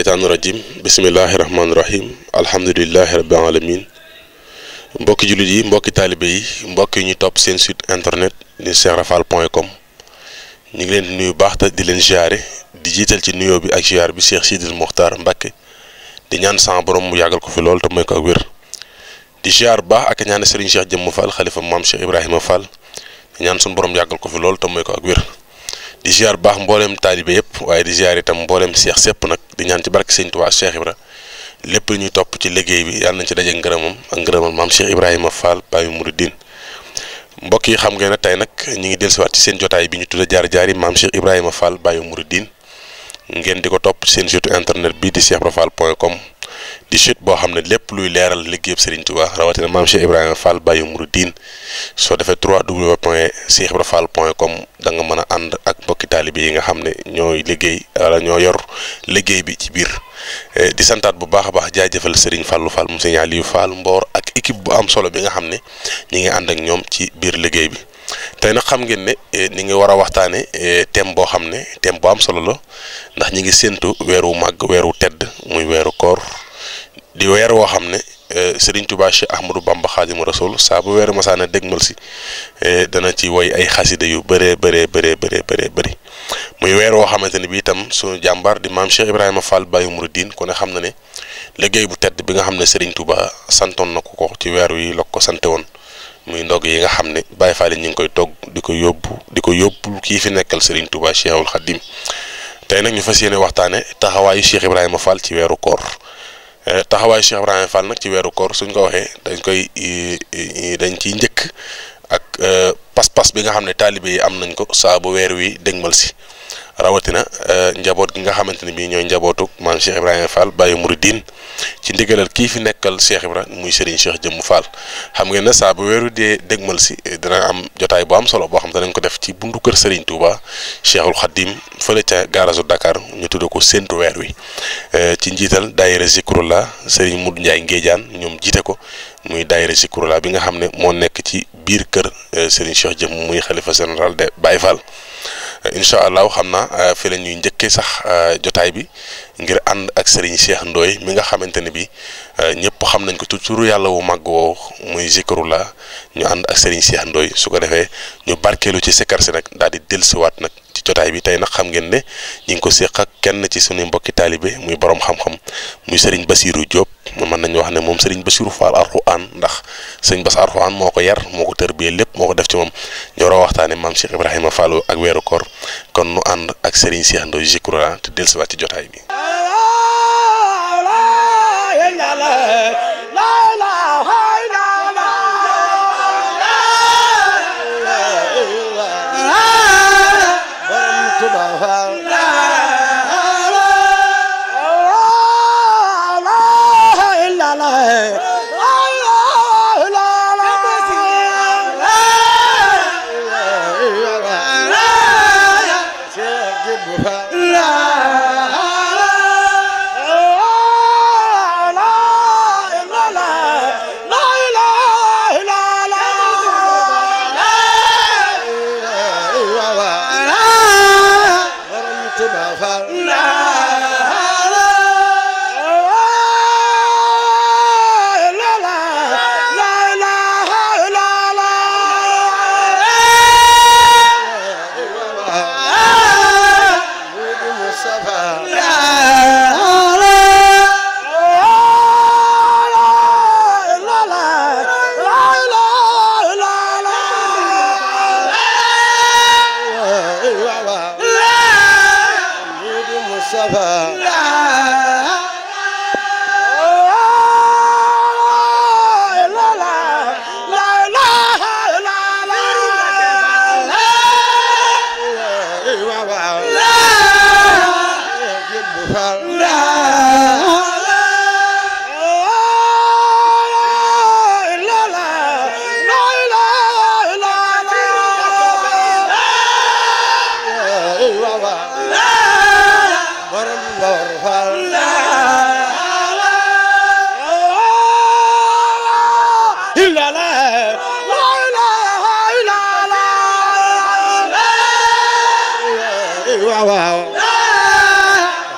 sheytaani rajim bismillahi rahmaani rahim alhamdulillahi rabbil alamin mbokki jullit yi mbokki taalibe yi mbokk yi ñu topp seen site internet di cheikhrafal.com ñu ngi leen di nuyu baax te di leen ziare di jiital ci nuyoo bi ak ziar bi Cheikh Sidil Mokhtar Mbacké di ñaan sama borom mu yàggal ko fi lool te may ko ak wér di ziar baax ak ñaan Serigne Cheikh Jëmm Fall xalifa maam Cheikh Ibrahima Fall di ñaan suñu borom yàggal ko fi lool te may ko ak wér di ziar baax mbooleem taalibe yëpp waaye di ziar itam mbooleem Cheikh sépp nag di ñaan ci barke Sëñ Tuubaa Cheikh Ibra lépp lu ñuy topp ci liggéey bi yàlla nañ ci daje ngërëmam ak ngërëmal maam Cheikh Ibrahima Fall Baye Mouridine mbokk yi xam ngeen ne tey nag ñu ngi dellusiwaat ci seen jotaay bi ñu tudde jaar-jaari maam Cheikh Ibrahima Fall Baye Mouridine ngeen di ko topp ci seen site internet bi di cheikhrafal.com di site boo xam ne lépp luy leeral liggéeyub Serigne Touba rawatina maam Cheikh Ibrahima Fall Baye Mouridine soo defee www.cheikhrafal.com da nga mën a ànd ak mbokki taalibe yi nga xam ne ñooy liggéey wala ñoo yor liggéey bi ci biir di santaat bu baax a baax jaajëfal Serigne Fallou Fall mu Serigne Aliou Fall Mboor ak équipe bu am solo bi nga xam ne ñi ngi ànd ak ñoom ci biir liggéey bi tey nag xam ngeen ne ni ngi war a waxtaane thème boo xam ne thème bu am solo la ndax ñi ngi séentu weeru màgg weeru tedd muy weeru koor di weer woo xam ne Serigne Touba Cheikh Ahmadou Bamba Khadimu Rasul saa bu weeru masaana dégmal si dana ci woy ay xasida yu bëree bëri muy weer woo xamante ne bi itam suñu jàmbaar di maam Cheikh Ibrahima Fall Baye Mouridine ku ne xam na ne liggéey bu tedd bi nga xam ne Serigne Touba santoon na ko ci weer wi la ko sante woon muy ndog yi nga xam ne Baye Fall yi ñu ngi koy togg di ko yóbbu kii fi nekkal Serigne Touba Cheikhul Khadim tey nag ñu fas yéene waxtaane taxawaayu Cheikh Ibrahima Fall ci weeru koor taxawaayu Cheikh Ibrahima Fall nag ci weeru koor suñ ko waxee dañ ciy njëkk ak pas-pas bi nga xam ne taalibe yi am nañ ko saa bu weer wi dégmal si rawatina njaboot gi nga xamante ne bii ñooy njabootuk maam Cheikh Ibrahima Fall Baye Mouridine ci ndigalal kii fi nekkal Cheikh Ibra muy Serigne Cheikh Jëmm Fall xam ngeen ne saa bu weeru dee dégmal si dina am jotaay bu am solo boo xam te nañ ko def ci buntu kër Serigne Touba Cheikhul Khadim fële ca gaarasu Dakar ñu tudde ko séntu weer wi ci njiital daayira Zikrullah Serigne Moudou Ndiaye Ngéejaan ñoom jiite ko muy daayira Zikrullah bi nga xam ne moo nekk ci biir kër Serigne Cheikh Jëmm muy xalifa général de Baye Fall incha allah xam naa fi la ñuy njëkkee sax jotaay bi ngir ànd ak Serigne Cheikh Ndoye mi nga xamante ne bi ñëpp xam nañ ko turu yàlla wu màgg woowu muy Zikrullah ñu ànd ak Serigne Cheikh Ndoye su ko defee ñu barkeelu ci sikkar si nag daal di dellusiwaat nag ci jotaay bi tey nag xam ngeen ne ñi ngi ko séq ak kenn ci suñu mbokki taalibe muy borom xam-xam muy Serigne Bassirou Diop mën nañu wax ne moom Serigne Bassirou Fall Alxuraan ndax Serigne Bass Alxuraan moo ko yar moo ko tërbiyee lépp moo ko def ci moom ñu war a waxtaane maam Cheikh Ibrahima Fall ak weeru koor kon nu ànd ak Serigne Cheikh Ndoye Zikrullah te dellusiwaat ci jotaay bi.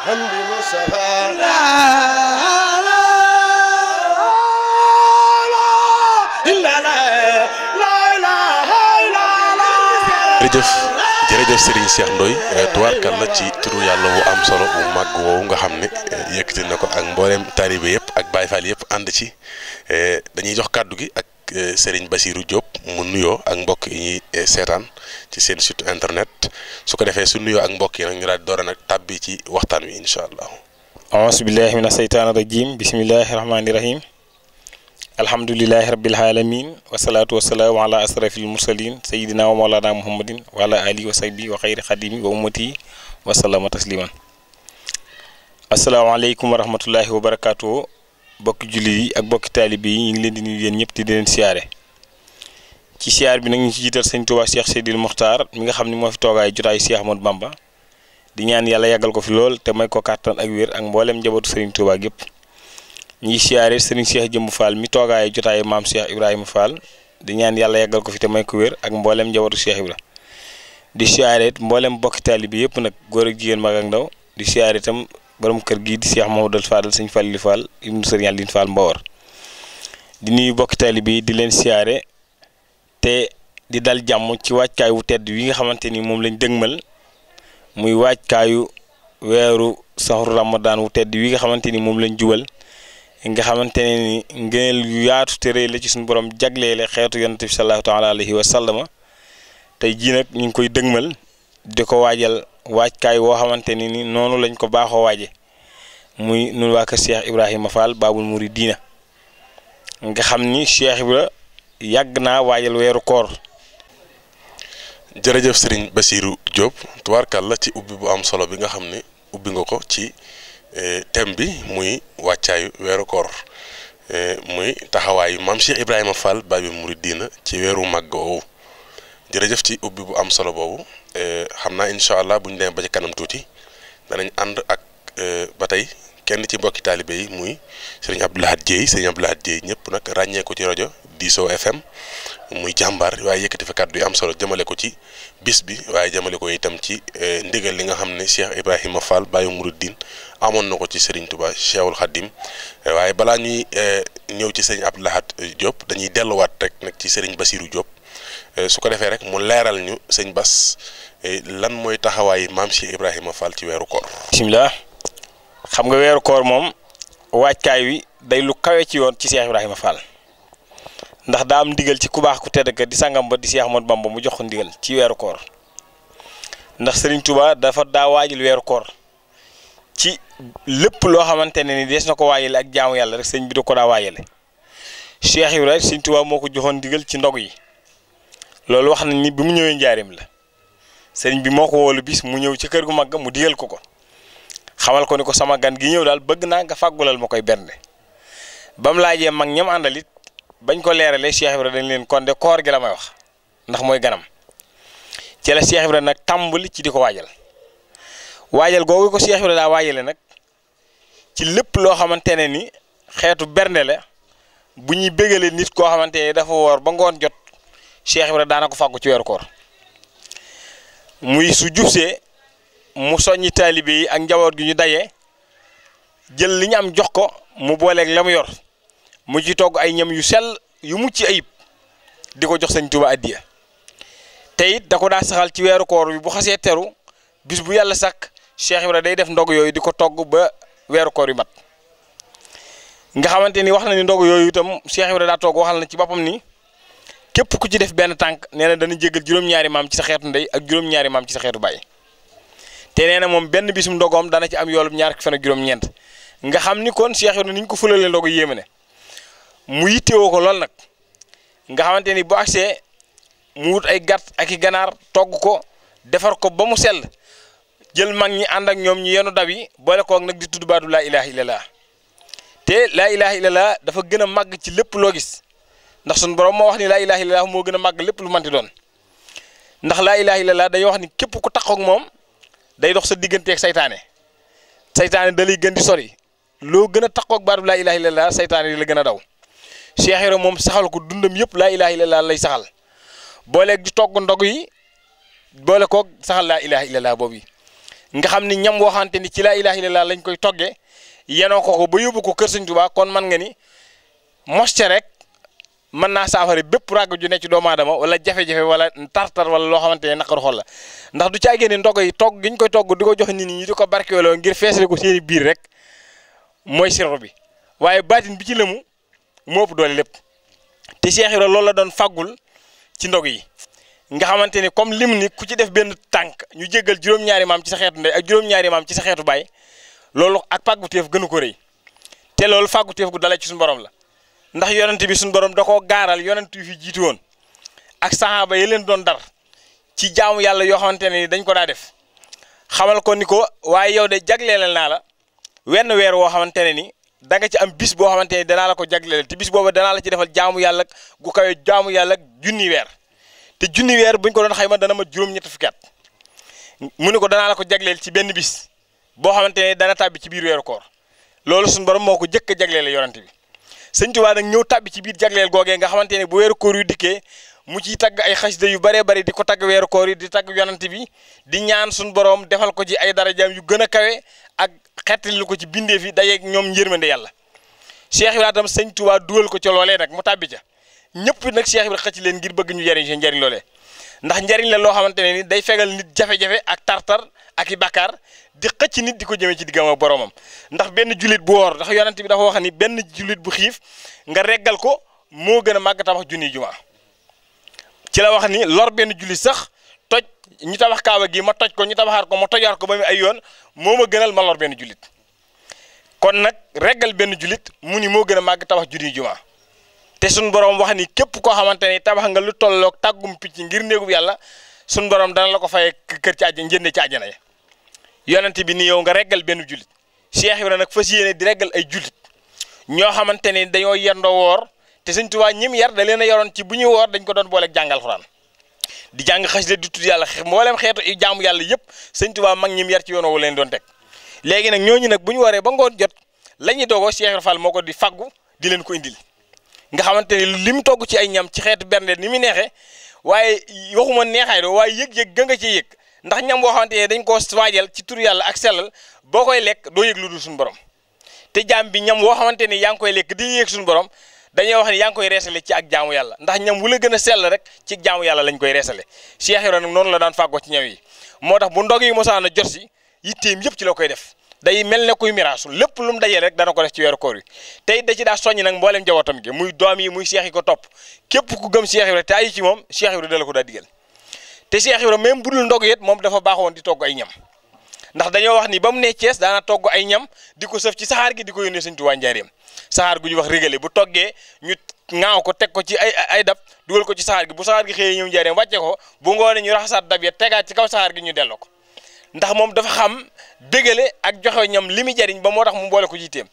Hamdi Mustafa jërëjëf Serigne Cheikh Ndoye tubaarkàlla ci turu yàlla wu am solo bu màgg woowu nga xam ne yëkkati na ko ak mboolem taalibe yëpp ak Baye Fall yëpp ànd ci dañuy jox kàddu gi ak Serigne Bassirou Diop mu nuyoo ak mbokk yi ñuy seetaan ci seen site internet su ko defee su nuyoo ak mbokk yi nag ñu daal di door a nag tàbbi ci waxtaan wi incha allah. auzu billahi mina seytaani rajim bismillahi rahmaani rahim. alhamdulillahi rabbil alamin wasalaatu wasalaamu ala asrafil mursalin sayidina wa mawlana muhammadin wa ala alihi wa sahbihi wa xayri xadimi wa ummati wa sallama tasliman. asalaamaaleykum wa rahmatullahi wa barakaatu. bokki julli yi ak bokki taalibe yi ñu ngi leen di nuyu yéen ñëpp di leen siyaare ci siyaar bi nag ñu ci jiital sëñ Tuubaa Cheikh Seydil Mokhtar mi nga xam ne moo fi toogaay jotaayu Cheikh Ahmadou Bamba di ñaan yàlla yàggal ko fi lool te may ko kàttan ak wér ak mboolem njabootu Serigne Touba gépp ñuy siyaare Serigne Cheikh Jëmb Fall mi toogaayu jotaayu maam Cheikh Ibrahima Fall di ñaan yàlla yàggal ko fi te may ko wér ak mboolem njabootu Cheikh Ibra di siyaare mboolem bokki taalibe bi yëpp nag góor ak jigéen mag ak ndaw di siyaare itam borom kër gii di Cheikh Mamadou Fadal sëñ Fallilu Fall ibnu Serigne Aline Fall Mbawar di nuyu bokki taalibe bi di leen siyaare te di dal jàmm ci waajkaay wu tedd wi nga xamante ni moom lañ dëgmal muy waajkaayu weeru saxru Ramadan wu tedd wi nga xamante ni moom lañ jubal nga xamante ne ni ngëneel yu yaatu te rëy la ci suñu borom jagleele xeetu yonent bi sallallahu taala alayhi wa sallama tey jii nag ñu ngi koy dëgmal di ko waajal waajkaay woo xamante ni noonu lañ ko baaxoo waaje muy nun waa kër Cheikh Ibrahima Fall Babul Mouridina nga xam ni Cheikh Ibra yàgg naa waajal weeru koor. jërëjëf Serigne Bassirou Diop tubaarkàlla ci ubbi bu am solo bi nga xam ne ubbi nga ko ci thème bi muy wàccaayu weeru koor muy taxawaayu maam Cheikh Ibrahima Fall Babul Mouridina ci weeru màgg woowu jërëjëf ci ubbi bu am solo boobu xam naa incha allah bu ñu demee ba ci kanam tuuti danañ ànd ak ba tey kenn ci mbokki taalibe yi muy Serigne Abdou Lahad Dieye Serigne Abdou Lahad Dieye ñëpp nag ràññee ko ci rajo Diso FM muy jàmbaar waaye yëkkati fa kàddu yi am solo jëmale ko ci bis bi waaye jëmale ko itam ci ndigal li nga xam ne Cheikh Ibrahima Fall Babul Mouridina amoon na ko ci Serigne Touba Cheikhul Khadim waaye balaa ñuy ñëw ci Serigne Abdou Lahad Diop dañuy delluwaat rek nag ci Serigne Bassirou Diop su ko defee rek mu leeral ñu sëñ Bass lan mooy taxawaayu maam Cheikh Ibrahima Fall ci weeru koor. bisimilah xam nga weeru koor moom waajkaay wi day lu kawe ci yoon ci Cheikh Ibrahima Fall ndax daa am ndigal ci ku baax ku tedd ka di sangam ba di Cheikh Ahmadou Bamba mu jox ko ndigal ci weeru koor ndax Serigne Touba dafa daa waajal weeru koor ci lépp loo xamante ne ni des na ko waajale ak jaamu yàlla rek sëñ bi da ko daa waajale Cheikh Ibrahima Serigne Touba moo ko joxoon ndigal ci ndog yi loolu wax nañ ni bi mu ñëwee njaareem la sëriñ bi moo ko wóolu bis mu ñëw ci kër gu mag mu digal ko xamal ko ni ko sama gan gi ñëw daal bëgg naa nga fàggulal ma koy bernde ba mu laajee mag ñam àndalit bañ ko leeralee Cheikh Ibrahima dañ leen kon de koor gi la may wax ndax mooy ganam ci la Cheikh Ibrahima nag tàmbali ci di ko waajal googu ko Cheikh Ibrahima daa waajale nag ci lépp loo xamante ne ni xeetu bernde la bu ñuy bégalee nit koo xamante ne dafa woor ba ngoon jot Cheikh Ibrahima daana ko fàggu ci weeru koor muy su jubsee mu soññi taalibe yi ak njaboot gi ñu dajee jël li ñu am jox ko mu booleeg la mu yor mu ci togg ay ñam yu sell yu mucc ayib di ko jox Sëñ Tuubaa addiya te it da ko daa saxal ci weeru koor bi bu xasee teru bis bu yàlla sàkk Cheikh Ibrahima day def ndog yooyu di ko togg ba weeru koor yu mat nga xamante ni wax na ni ndog yooyu itam Cheikh Ibrahima daa togg waxal na ci boppam ni képp ku ci def benn tànk nee na dana jéggal juróom-ñaari maam ci sa xeetu ndey ak juróom-ñaari maam ci sa xeetu baay te nee na moom benn bisum ndogoom dana ci am yoolub ñaar fan ak juróom-ñeent nga xam ni kon Cheikh Ibrahima ni ñu ko fulalee ndogu yéeme ne mu yittewoo ko lool nag nga xamante ni bu agsee mu wut ay gàtt ak i ganaar togg ko defar ko ba mu sell jël mag ñi ànd ak ñoom ñu yenu dab yi boole koog nag di tudd baatu laa ilaha illallah te laa ilaha illallah dafa gën a màgg ci lépp loo gis ndax suñu borom moo wax ni laa ilaha illallah moo gën a màgg lépp lu manti doon ndax laa ilaha illallah day wax ni képp ku taxaw ak moom day dox sa digganteeg saytaane da lay gën di sori loo gën a taxaw ak baatu laa ilaha illallah saytaane di la gën a daw Cheikh Ibrahima moom saxal ko dundam yëpp laa ilaha illallah lay saxal booleeg di togg ndog yi boole koog saxal laa ilaha illallah boobu yi nga xam ni ñam waxante ni ci laa ilaha illallah lañ koy toggee yenoo ko ba yóbbu ko kër Sëñ Tuubaa kon man nga ni mos ca rek mën naa saafara bépp ràgg ju ne ci doomu aadama wala jafe-jafe wala tartar wala loo xamante ne naqaru xol la ndax du caagee ne ndog yi togg gi ñu koy togg di ko jox nit ñi di ko barkeeloo ngir feesale ko seeni biir rek mooy sirru bi waaye baatin bi ci lëmu moo ëpp doole lépp te Cheikh Ibra loolu la doon faggul ci ndog yi nga xamante ni comme lim ni ku ci def benn tànk ñu jéggal juróom-ñaari maam ci sa xeetu ndey ak juróom-ñaari maam ci sa xeetu baay loolu ak pàgguteef gënu ko rëy te loolu fàgguteef gu dalee ci suñu borom la ndax yonent bi suñu borom da koo gaaral yonent yu fi jiitu woon ak saxaaba yi leen doon dar ci jaamu yàlla yoo xamante ne dañ ko daa def xamal ko ni ko waaye yow de jagleelal naa la wenn weer woo xamante ne ni da nga ci am bis boo xamante ni danaa la ko jagleel te bis boobu danaa la ci defal jaamu yàlla gu kawe jaamu yàlla junni weer te junni weer buñ ko doon xayma dana ma juróom-ñetti fukki at mu ni ko danaa la ko jagleel ci benn bis boo xamante ne dana tàbbi ci biir weeru koor loolu suñu borom moo ko jëkk a jagleel yonent bi sëñ Tuubaa nag ñëw tàbbi ci biir jagleel googee nga xamante ne bu weeru koor yu dikkee mu ciy tagg ay xasida yu bëree bëri di ko tagg weeru koor yi di tagg yonent bi di ñaan suñu borom defal ko ci ay darajaam yu gën a kawe ak xettali ko ci bindee fi dayeeg ñoom njërmande yàlla Cheikh Ibra tam sëñ Tuubaa dugal ko ca loolee nag mu tàbbi ca ñëpp nag Cheikh Ibra xëcc leen ngir bëgg ñu jariñ seen njariñ loolee ndax njariñ la loo xamante ne ni day fegal nit jafe-jafe ak tartar ak i bàkkaar di xëcc nit di ko jëmee ci diggam ak boromam ndax benn jullit bu woor ndax yonent bi dafa wax ni benn jullit bu xiif nga reggal ko moo gën a màgg tabax junniy jumaa ci la wax ni lor benn jullit sax toj ñu tabax kaaba gi ma toj ko ñu tabaxaat ko ma tojaat ko ba mu ay yoon moo ma gënal ma lor benn jullit kon nag reggal benn jullit mu ni moo gën a màgg tabax junniy jumaa te suñ borom wax ni képp koo xamante ni tabax nga lu tolloog tàggum picc ngir néegub yàlla suñ borom dana la ko fay kër ci àjjana njënde ci àjjana ya yonent bi ni yow nga reggal benn jullit Cheikh Ibra nag fas yéene di reggal ay jullit ñoo xamante ni dañoo yendoo woor te Sëñ Tuubaa ñim yar da leen a yoroon ci bu ñuy woor dañ ko doon booleeg jàngal Alxuraan di jàng xasida di tudd yàlla mboolem xeetu jaamu yàlla yëpp Sëñ Tuubaa mag ñim yar ci yoon woo leen doon teg léegi nag ñooñu nag bu ñu waree ba ngoon jot la ñuy doogoo Cheikh Ibra Fall moo ko di faggu di leen ko indil nga xamante ni li mu togg ci ay ñam ci xeetu bernde ni mu neexee waaye waxuma neexaay do waaye yëg-yëg ga nga ci yëg ndax ñam boo xamante ne dañ koo waajal ci tur yàlla ak sellal boo koy lekk doo yëg lu dul suñu borom te jaam bi ñam woo xamante ni yaa ngi koy lekk di yëg suñu borom dañuy wax ni yaa ngi koy reesale ci ak jaamu yàlla ndax ñam wu la gën a sell rek ci jaamu yàlla lañ koy reesale Cheikh Ibra nag noonu la daan fàggoo ci ñam yi moo tax bu ndog yi mosaan a jot si yitteem yëpp ci la koy def day mel ne kuy miraasu lépp lu mu dajee rek dana ko def ci weeru koor yi tey da ci daa soññ nag mboolem jawootam gi muy doom yi muy Cheikh yi ko topp képp ku gëm Cheikh Ibra te ay ci moom Cheikh Ibra da la ko daa digal te Cheikh Ibra même bu dul ndog yit moom dafa baaxoon di togg ay ñam ndax dañoo wax ni ba mu ne Thiès daana togg ay ñam di ko sëf ci saxaar gi di ko yónnee Sëñ Tuubaa njaareem saxaar gu ñu wax régale bu toggee ñu ŋaaw ko teg ko ci ay dab dugal ko ci saxaar gi bu saxaar gi xëyee ñëw njaareem wàcce ko bu ngoonee ñu raxasaat dab ya tegaat ci kaw saxaar gi ñu delloo ko ndax moom dafa xam bégale ak joxe ñam li muy jariñ ba moo tax mu boole ko ci téem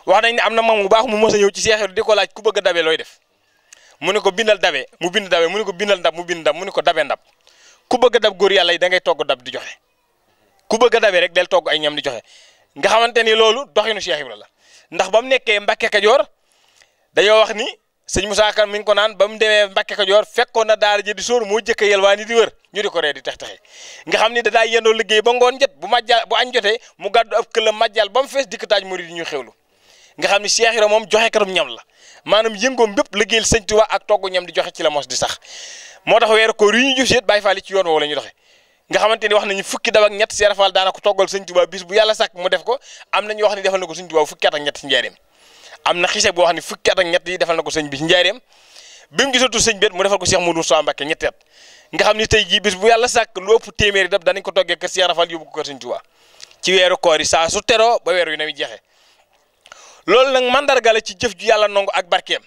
wax nañ ne am na mam bu baax mu mos a ñëw ci Cheikh Ibra di ko laaj ku bëgg a dabe looy def mu ne ko bindal dabe mu bind dabe mu ne ko bindal ndab mu bind ndab mu ne ko dabe ndab ku bëgg a dab góor yàlla yi da ngay togg dab di joxe ku bëgg a dabe rek del togg ay ñam di joxe nga xamante ni loolu doxinu Cheikh Ibra la ndax ba mu nekkee Mbàkke Kajoor dañoo wax ni sëñ Moussa Kane mi ngi ko naan ba mu demee Mbàkke Kajoor fekkoon na daara ji di sóor moo jëkk yelwaa ni di wër ñu di ko ree di tex-texe nga xam ni da daa yendoo liggéey ba ngoon jot bu añ jotee mu gàddu ab këlam majjal ba mu fees dikk taaj murid yi ñuy xewlu nga xam ni Cheikh Ibra moom joxe katum ñam la maanaam yëngoom bépp liggéeyal Sëñ Tuubaa ak togg ñam di joxe ci la mos di sax moo tax weeru koor yi ñu juf seet Baay Faal ci yoon woowu la ñu doxe nga xamante ni wax nañu fukki dab ak ñett Cheikh Fall daana ko toggal Sëñ Tuubaa bis bu yàlla sàkk mu def ko am nañu wax ni defal na ko Sëñ Tuubaa fukki at ak ñett ci njaareem am na xise boo xam ne fukki at ak ñett yi defal na ko sëñ bi ci njaareem bi mu gisatu sëñ bet mu defal ko Cheikh Modou Moussa Mbacké ñetti at nga xam ni tey jii bis bu yàlla sàkk lu ëpp téeméeri dab danañ ko toggee kër Cheikh Fall yóbbu ko kër Sëñ Tuubaa ci weeru koor yi saa su teroo ba weer yu na muy jeexee loolu nag mandarga la ci jëf ju yàlla nangu ak barkeem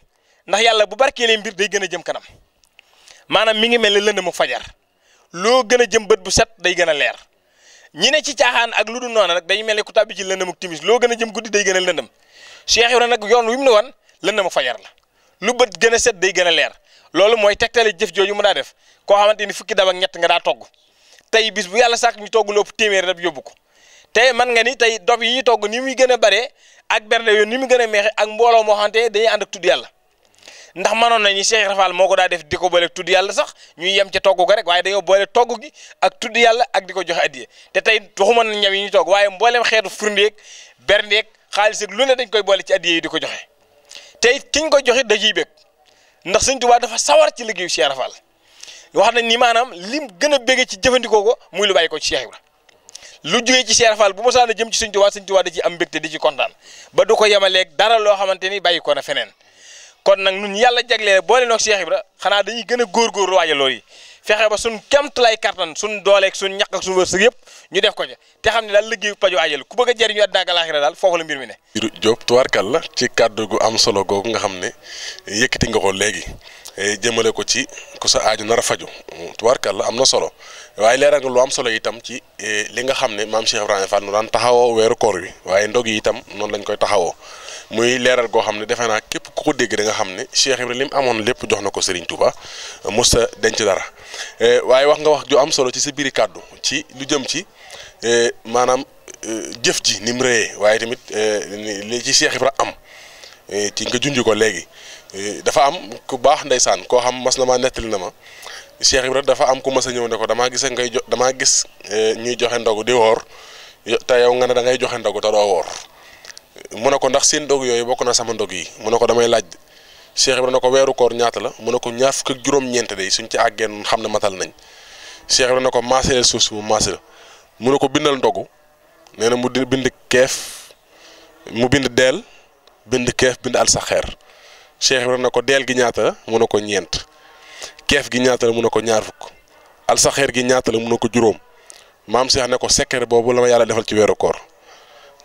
ndax yàlla bu barkeelee mbir day gën a jëm kanam maanaam mi ngi mel ne lëndëm ak fajar loo gën a jëm bët bu set day gën a leer ñi ne ci caaxaan ak lu dul noonu nag dañu mel ne ku tàbbi ci lëndëm ak timis loo gën a jëm guddi day gën a lëndëm Cheikh Ibra nag yoon wi mu ne woon lëndëm ak fajar la lu bët gën a set day gën a leer loolu mooy tegtale jëf jooju mu daa def koo xamante ni fukki dab ak ñett nga daa togg tey bis bu yàlla sàkk ñu togg lu ëpp téeméeri dab yóbbu ko te man nga ni tey dob yi ñu togg ni muy gën a baree ak bernde yoon ni mu gën a meexe ak mbooloo moo xamante dañuy ànd ak tudd yàlla ndax mënoon nañu Cheikh Ibra Fall moo ko daa def di ko boole tudd yàlla sax ñuy yem ca togg ga rek waaye dañoo boole togg gi ak tudd yàlla ak di ko joxe addiye te tey waxuma na ñam yi ñu togg waaye mboolem xeetu furndeeg berndeeg xaalis ak lu ne dañ koy boole ci addiye yi di ko joxe te it kiñ koy joxe da ciy bëgg ndax sëñ Tuubaa dafa sawar ci liggéeyu Cheikh Ibra Fall wax nañ ni maanaam lim gën a béggee ci jëfandikoo ko muy lu bàyyi ko ci Cheikh Ibra lu jógee ci Cheikh Ibra Fall bu mosaan a jëm ci sëñ Tuubaa da ci am mbégte di ci kontaan ba du ko yemaleeg dara loo xamante ni bàyyi ko na feneen kon nag ñun yàlla jagleel boole noog Cheikh Ibra xanaa dañuy gën a góorgóorlu waajal loolu yi fexe ba suñ kemtalaay kattan suñ dooleeg suñ ñaq ak suñ wërsëg yëpp ñu def ko ca te xam ne daal liggéeyu paju ajal ku bëgg a jëriñu àddina ak alaaxira daal foofu la mbir mi ne. Diop tubaarkal la ci kàddu gu am solo googu nga xam ne yëkkati nga ko léegi jëmale ko ci ku sa aaju nar a faju tubaarkal la am na solo waaye leeral nga lu am solo itam ci li nga xam ne maam Cheikh Ibrahima Fall nu daan taxawoo weeru koor wi waaye ndog yi itam noonu lañ koy taxawoo muy leeral goo xam ne defe naa képp ku ko dégg da nga xam ne Cheikh Ibrahima li mu amoon lépp jox na ko Serigne Touba mos a denc dara waaye wax nga wax ju am solo ci sa biiri kàddu ci lu jëm ci maanaam jëf ji ni mu rëyee waaye tamit li ci Cheikh Ibrahima am ci nga junj ko léegi dafa am ku baax ndeysaan koo xam mas na maa nettali na ma Cheikh Ibrahima dafa am ku mas a ñëw ne ko damaa gis ñuy joxe ndogu di woor te yow nga ne da ngay joxe ndogu te doo woor mu ne ko ndax seen ndog yooyu bokk na sama ndog yi mu ne ko damay laaj Cheikh Ibrahima ne ko weeru koor ñaata la mu ne ko ñaar fukk ak juróom-ñeent day suñ ci àggee xam ne matal nañ Cheikh Ibrahima ne ko maaseel suuf si mu maase la mu ne ko bindal ndogu nee na mu bind keef mu bind deel bind keef bind alsaxeer Cheikh Ibrahima ne ko deel gi ñaata la mu ne ko ñeent keef gi ñaata la mu ne ko ñaar fukk alsaxeer gi ñaata la mu ne ko juróom maam Cheikh ne ko secret boobu la ma yàlla defal ci weeru koor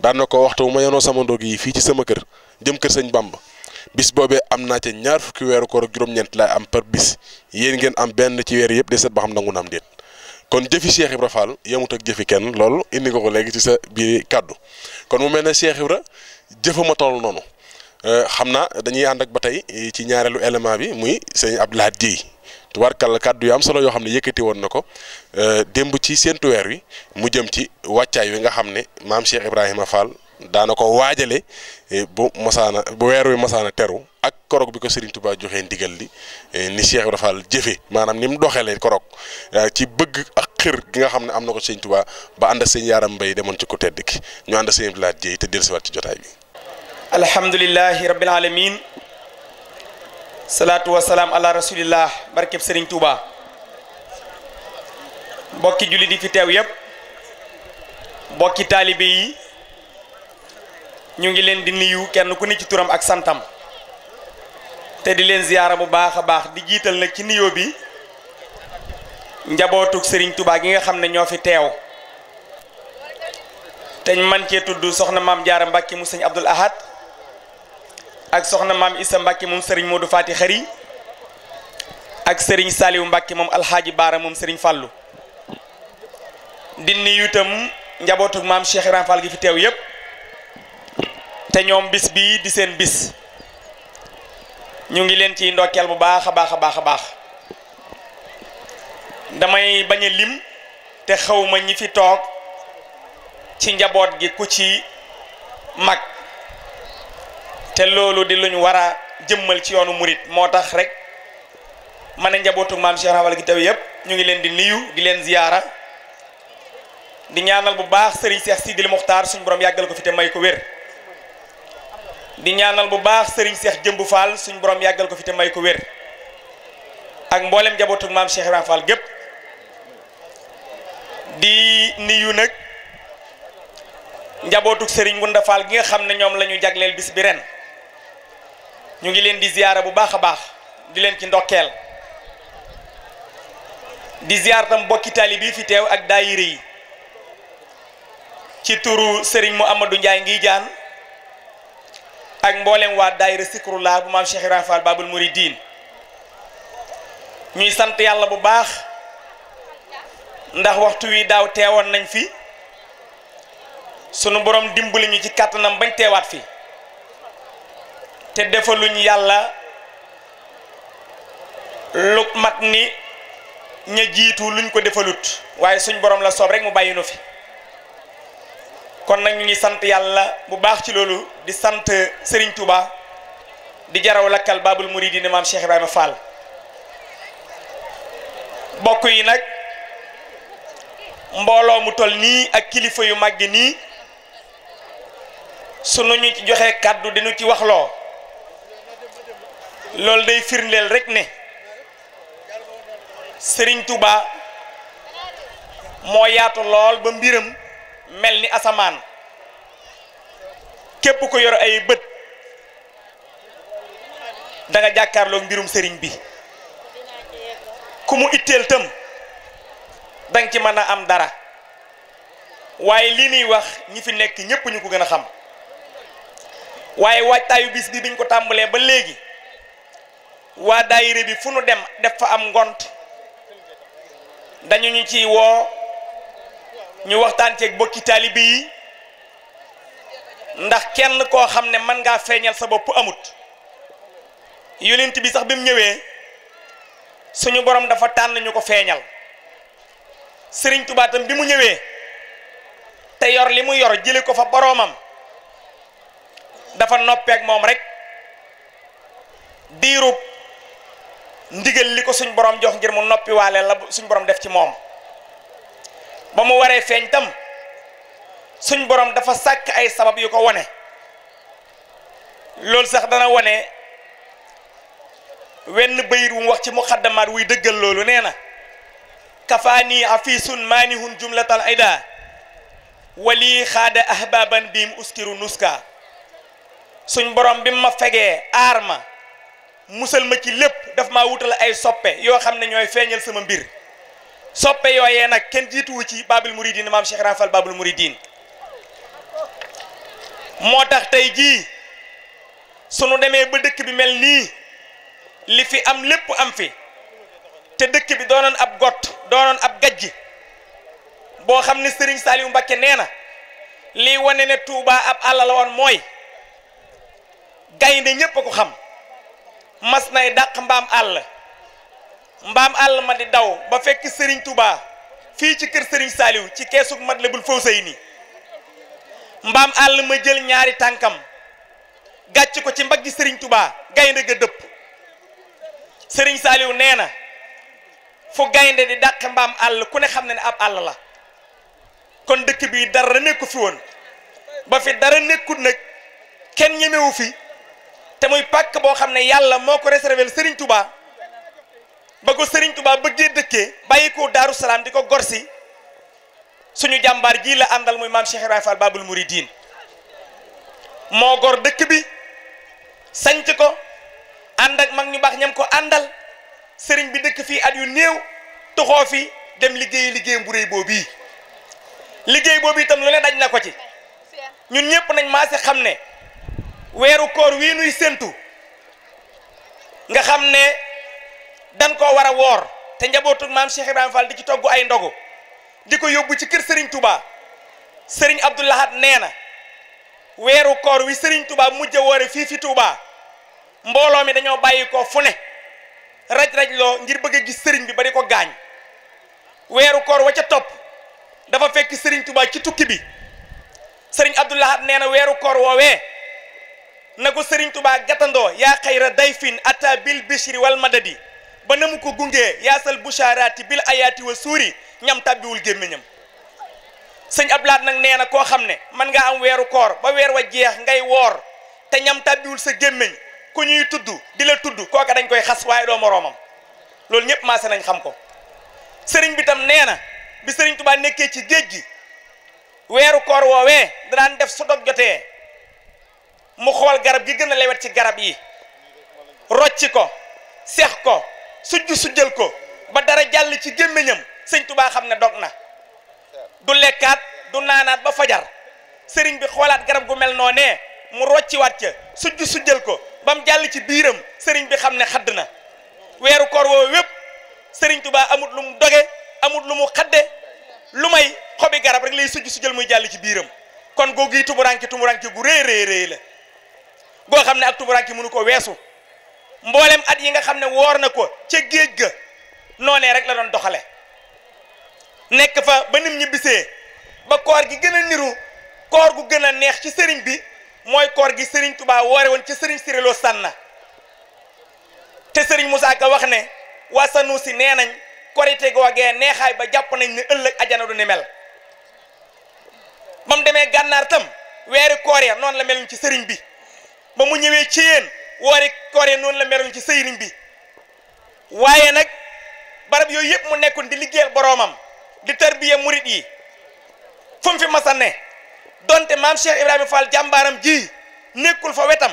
daan na ko waxtu bu ma yenoo sama ndog yi fii ci sama kër jëm kër sëñ Bamba bis boobee am naa ca ñaar fukki weeru koor ak juróom-ñeent laay am par bis yéen ngeen am benn ci weer yëpp de set ba xam nangu na am déet kon jëfi Cheikh Ibra Fall yemut ak jëfi kenn loolu indi nga ko léegi ci sa biir kàddu kon mu mel ne Cheikh Ibra jëfama toll noonu xam naa dañuy ànd ak ba tey ci ñaareelu élément bi muy sëñ Abdou Lahad Dieye tubaarkàlla kàddu yu am solo yoo xam ne yëkkati woon na ko démb ci séntu weer wi mu jëm ci wàccaay wi nga xam ne maam Cheikh Ibrahima Fall daana ko waajale bu weer wi masaana teru ak korog bi ko Serigne Touba joxee ndigal li ni Cheikh Ibrahima Fall jëfe maanaam ni mu doxalee korog ci bëgg ak xër gi nga xam ne am na ko Serigne Touba ba ànd ak sëñ Yaaram Mbay demoon ci ko tedd ki ñu ànd ak sëñ Abdou Lahad Dieye te dellusiwaat ci jotaay bi. alhamdulillahi rabbil alamin salaatu wa salaam ala rasulillah barkeb Serigne Touba mbokki julli di fi teew yëpp mbokki taalibe yi ñu ngi leen di nuyu kenn ku ne ci turam ak santam te di leen ziyaara bu baax a baax di jiital nag ci nuyoo bi njabootug Serigne Touba gi nga xam ne ñoo fi teew te ñu man cee tudd soxna maam Jaara Mbàkke mu sëñ Abdul Ahad ak soxna maam Issa Mbàkke moom Serigne Modou Fati Xari ak Serigne Saliou Mbàkke moom Alxaaji Baara moom Serigne Fàllu di nuyu itam njabootug maam Cheikh Ibrahima Fall gi fi teew yépp te ñoom bis bii di seen bis ñu ngi leen ciy ndokkeel bu baax a baax a baax a baax damay bañ a lim te xawma ñi fi toog ci njaboot gi ku ci mag te loolu di luñ war a jëmmal ci yoonu murit moo tax rek ma ne njabootu maam Cheikh Ibrahima Fall gi teew yépp ñu ngi leen di nuyu di leen ziyaara di ñaanal bu baax Serigne Cheikh Sidil Muxtaar suñu borom yàggal ko fi te may ko wér di ñaanal bu baax Serigne Cheikh Jëmbu Fall suñu borom yàggal ko fi te may ko wér ak mboolem njabootug maam Cheikh Ibrahima Fall gépp di nuyu nag njabootug Serigne Gunda Fall gi nga xam ne ñoom la ñu jagleel bis bi ren ñu ngi leen di ziyaara bu baax a baax di leen ci ndokkeel di ziyaar tam bokki taalibe bi fi teew ak daayira yi ci turu Serigne Mouhamadou Ndiaye ngi jaan ak mboolem waa daayira Zikrullah bu maam Cheikh Ibrahima Fall Babul Mouridine ñuy sant yàlla bu baax ndax waxtu wi daaw teewoon nañ fi sunu borom dimbali ñu ci kàttanam bañ teewaat fi te defaluñ yàlla lu mat ni ña jiitu luñ ko defalut waaye suñ borom la soob rek mu bàyyi nu fi kon nag ñu ngi sant yàlla bu baax ci loolu di sant Serigne Touba di jaraw lakkal Babul Mouridine maam Cheikh Ibrahima Fall bokk yi nag mbooloo mu toll nii ak kilifa yu màgg nii sunu ñu ci joxe kàddu dinu ci waxloo loolu day firndeel rek ne Serigne Touba moo yaatu lool ba mbiram mel ni asamaan képp ko yor ay bët da nga jàkkaarloog mbirum Serigne bi ku mu itteel tam danga ci mën a am dara waaye lii nuy wax ñi fi nekk ñépp ñu ko gën a xam waaye waajtaayu bis bi biñ ko tàmbalee ba léegi waa daayira bi fu nu dem def fa am ngont dañu ñu ci woo ñu waxtaan ceeg bokki taalibe yi ndax kenn koo xam ne mën ngaa feeñal sa bopp amut yonent bi sax bi mu ñëwee suñu borom dafa tànn ñu ko feeñal Serigne Touba tam bi mu ñëwee te yor li mu yor jële ko fa boroomam dafa noppeek moom rek diirub ndigal li ko suñ borom jox ngir mu noppi waale la suñ borom def ci moom ba mu waree feeñ tam suñ borom dafa sàkk ay sabab yu ko wone loolu sax dana wone wenn bayit wu mu wax ci muxaddamaat wuy dëggal loolu nee na kafaani afisun maanihun jumlatal ida wali xaada ahbaban biim uskiru nuska suñ borom bi ma fegee aar ma musal ma ci lépp daf maa wutal ay soppe yoo xam ne ñooy feeñal sama mbir soppe yooyee nag kenn jiituwu ci Babul Mouridine maam Cheikh Ibra Fall Babul Mouridine moo tax tey jii sunu demee ba dëkk bi mel nii li fi am lépp am fi te dëkk bi doonoon ab got doonoon ab gajji boo xam ne Serigne Saliou Mbacké nee na lii wane ne Touba ab àll la woon mooy gaynde ñépp a ko xam mas nay dàq mbaam àll ma di daw ba fekk Serigne Touba fii ci kër Serigne Saliou ci keesug Matlabul Fawzayni mbaam àll ma jël ñaari tànkam gàcc ko ci mbaggi Serigne Touba gaynde ga dëpp Serigne Saliou nee na fu gaynde di dàq mbaam àll ku ne xam ne ab àll la kon dëkk bi dara nekku fi woon ba fi dara nekkut nag kenn ñemewu fi te muy pàkk boo xam ne yàlla moo ko réservé Serigne Touba ba ko Serigne Touba bëggee dëkkee bàyyi ko Daaru Salaam di ko gorsi suñu jàmbaar ji la àndal muy maam Cheikh Ibra Fall Babul Mouridine moo gor dëkk bi sanc ko ànd ak mag ñu baax ñam ko àndal Serigne bi dëkk fii at yu néew tuxoo fi dem liggéeyam bu réy boobu liggéey boobu itam lu ne daj na ko ci ñun ñëpp nañ maase xam ne weeru koor wii nuy séntu nga xam ne dan koo war a woor te njabootu maam Cheikh Ibrahima Fall di ci togg ay ndogu di ko yóbbu ci kër Serigne Touba Serigne Abdou Lahad nee na weeru koor wi Serigne Touba mujj a woore fii fi Touba mbooloo mi dañoo bàyyi ko fu ne raj-raj loo ngir bëgg a gis Serigne bi ba di ko gaañ weeru koor wa ca topp dafa fekk Serigne Touba ci tukki bi Serigne Abdou Lahad nee na weeru koor woowee na ko Serigne Touba gàttandoo yaa xayra dayfin ata bil bishri wal madadi ba na mu ko gungee yaasal busharati bil ayaati wa suuri ñam tàbbiwul gémmiñam sëñ Abdou Lahad nag nee na koo xam ne man nga am weeru koor ba weer wa jeex ngay woor te ñam tàbbiwul sa gémmiñ ku ñuy tudd di la tudd kooka dañ koy xas waaye doo moroomam loolu ñëpp maase nañ xam ko sëriñ bi tam nee na bi Serigne Touba nekkee ci géej gi weeru koor woowee danaan def su dog jotee mu xool garab gi gën a lewet ci garab yi rocci ko seex ko sujjal ko ba dara jàll ci gémmiñam sëñ Touba xam ne dog na du lekkaat du naanaat ba fajar sëriñ bi xoolaat garab gu mel noonee mu rocciwaat ca sujjal ko ba mu jàll ci biiram sëriñ bi xam ne xadd na weeru koor woowu wépp sëriñ Touba amut lu mu doge amut lu mu xadde lu may xobi garab rek lay sujjal muy jàll ci biiram kon googu tumuranke gu rëy la goo xam ne ak tumuranke mënu ko weesu mboolem at yi nga xam ne woor na ko ca géej ga noonee rek la doon doxale nekk fa ba nim ñibbisee ba koor gi gën a niru koor gu gën a neex ci sëriñ bi mooy koor gi Serigne Touba woore woon ci Serigne Sirelo Sanna te Serigne Moussa Ka wax ne waa Sanusi nee nañ korite googee neexaay ba jàpp nañ ne ëllëg ajana du ni mel ba mu demee gànnaar tam weeri koor ya noonu la meluñ ci sëriñ bi ba mu ñëwee ci yéen woori kooree noonu la meroon ci sëriñ bi waaye nag barab yooyu yëpp mu nekkoon di liggéeyal boroomam di tarbiya murit yi fu mu fi masa ne donte maam Cheikh Ibrahima Fall jàmbaaram ji nekkul fa wetam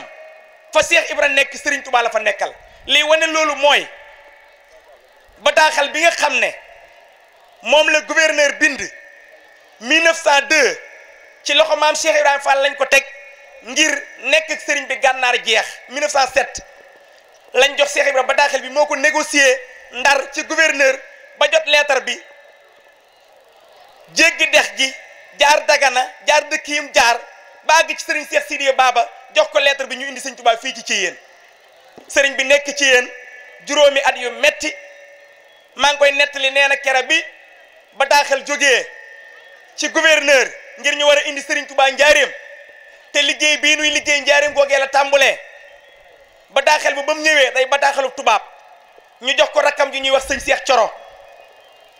fa Cheikh Ibra nekk Serigne Touba la fa nekkal lii wane loolu mooy bataaxal bi nga xam ne moom la gouverneur bind 1902 ci loxo maam Cheikh Ibrahima Fall lañ ko teg ngir nekk ak Serigne bi gànnaar jeex 1907 lañ jox Cheikh Ibra bataaxal bi moo ko négocié ndar ci gouverneur ba jot leetar bi jéggi dex gi jaar Dagana jaar dëkk yim jaar ba àgg ci Serigne Cheikh Sidiye Baba jox ko lettre bi ñu indi Serigne Touba fii ci yéen Serigne bi nekk ci yéen juróomi at yu metti maa ngi koy nettali nee na kera bi bataaxal jógee ci gouverneur ngir ñu war a indi Serigne Touba njaareem te liggéey bii nuy liggéey njaareem googee la tàmbulee bataaxal ba mu ñëwee day bataaxalu tubaab ñu jox ko rakkam ji ñuy wax sëñ Cheikh Coro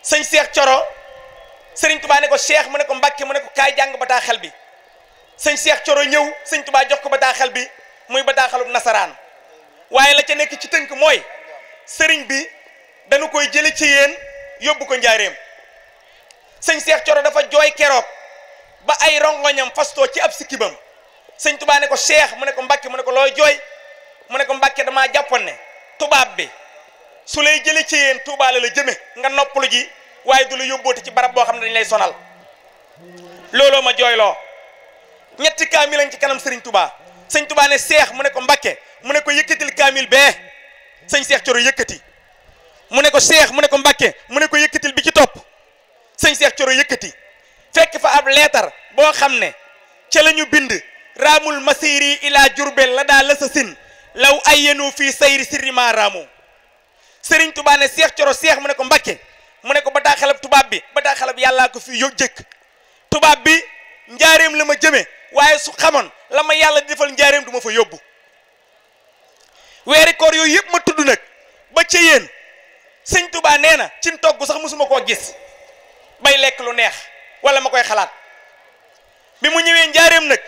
sëñ Cheikh Coro Serigne Touba ne ko Cheikh mu ne ko Mbàkke mu ne ko kaay jàng bataaxal bi sëñ Cheikh Coro ñëw sëñ Touba jox ko bataaxal bi muy bataaxalub nasaraan waaye la ca nekk ci tënk mooy Serigne bi dañu koy jële ci yéen yóbbu ko njaareem sëñ Cheikh Coro dafa jooy keroog ba ay rongoñam fastoo ci ab sikkibam sëñ Touba ne ko Cheikh mu ne ko Mbàkke mu ne ko looy jooy mu ne ko Mbàkke damaa jàppoon ne tubaab bi su lay jële ci yéen Touba la jëme nga noppalu ji waaye du la yóbboote ci barab boo xam ne dañ lay sonal looloo ma jooyloo ñetti kaamil lañ ci kanam Serigne Touba sëñ Touba ne Cheikh mu ne ko Mbàkke mu ne ko yëkkatil kaamil bee sëñ Cheikh Coro yëkkati mu ne ko Cheikh mu ne ko Mbàkke mu ne ko yëkkatil bi ci topp sëñ Cheikh Coro yëkkati fekk fa ab leetar boo xam ne ca la ñu bind raamul masiri ila Jurbel la daa lësasin law ayyenu fii sayri sirrima raamu Serigne Touba ne Cheikh Coro Cheikh mu ne ko Mbàkke mu ne ko bataaxalab tubaab bi bataaxalab yàllaa ko fi jëkk tubaab bi njaareem la ma jëme waaye su xamoon la ma yàlla di defal njaareem du ma fa yóbbu weeri koor yooyu yëpp ma tudd nag ba ca yéen sëñ Touba nee na cin togg sax mosuma koo gis bay lekk lu neex wala ma koy xalaat bi mu ñëwee njaareem nag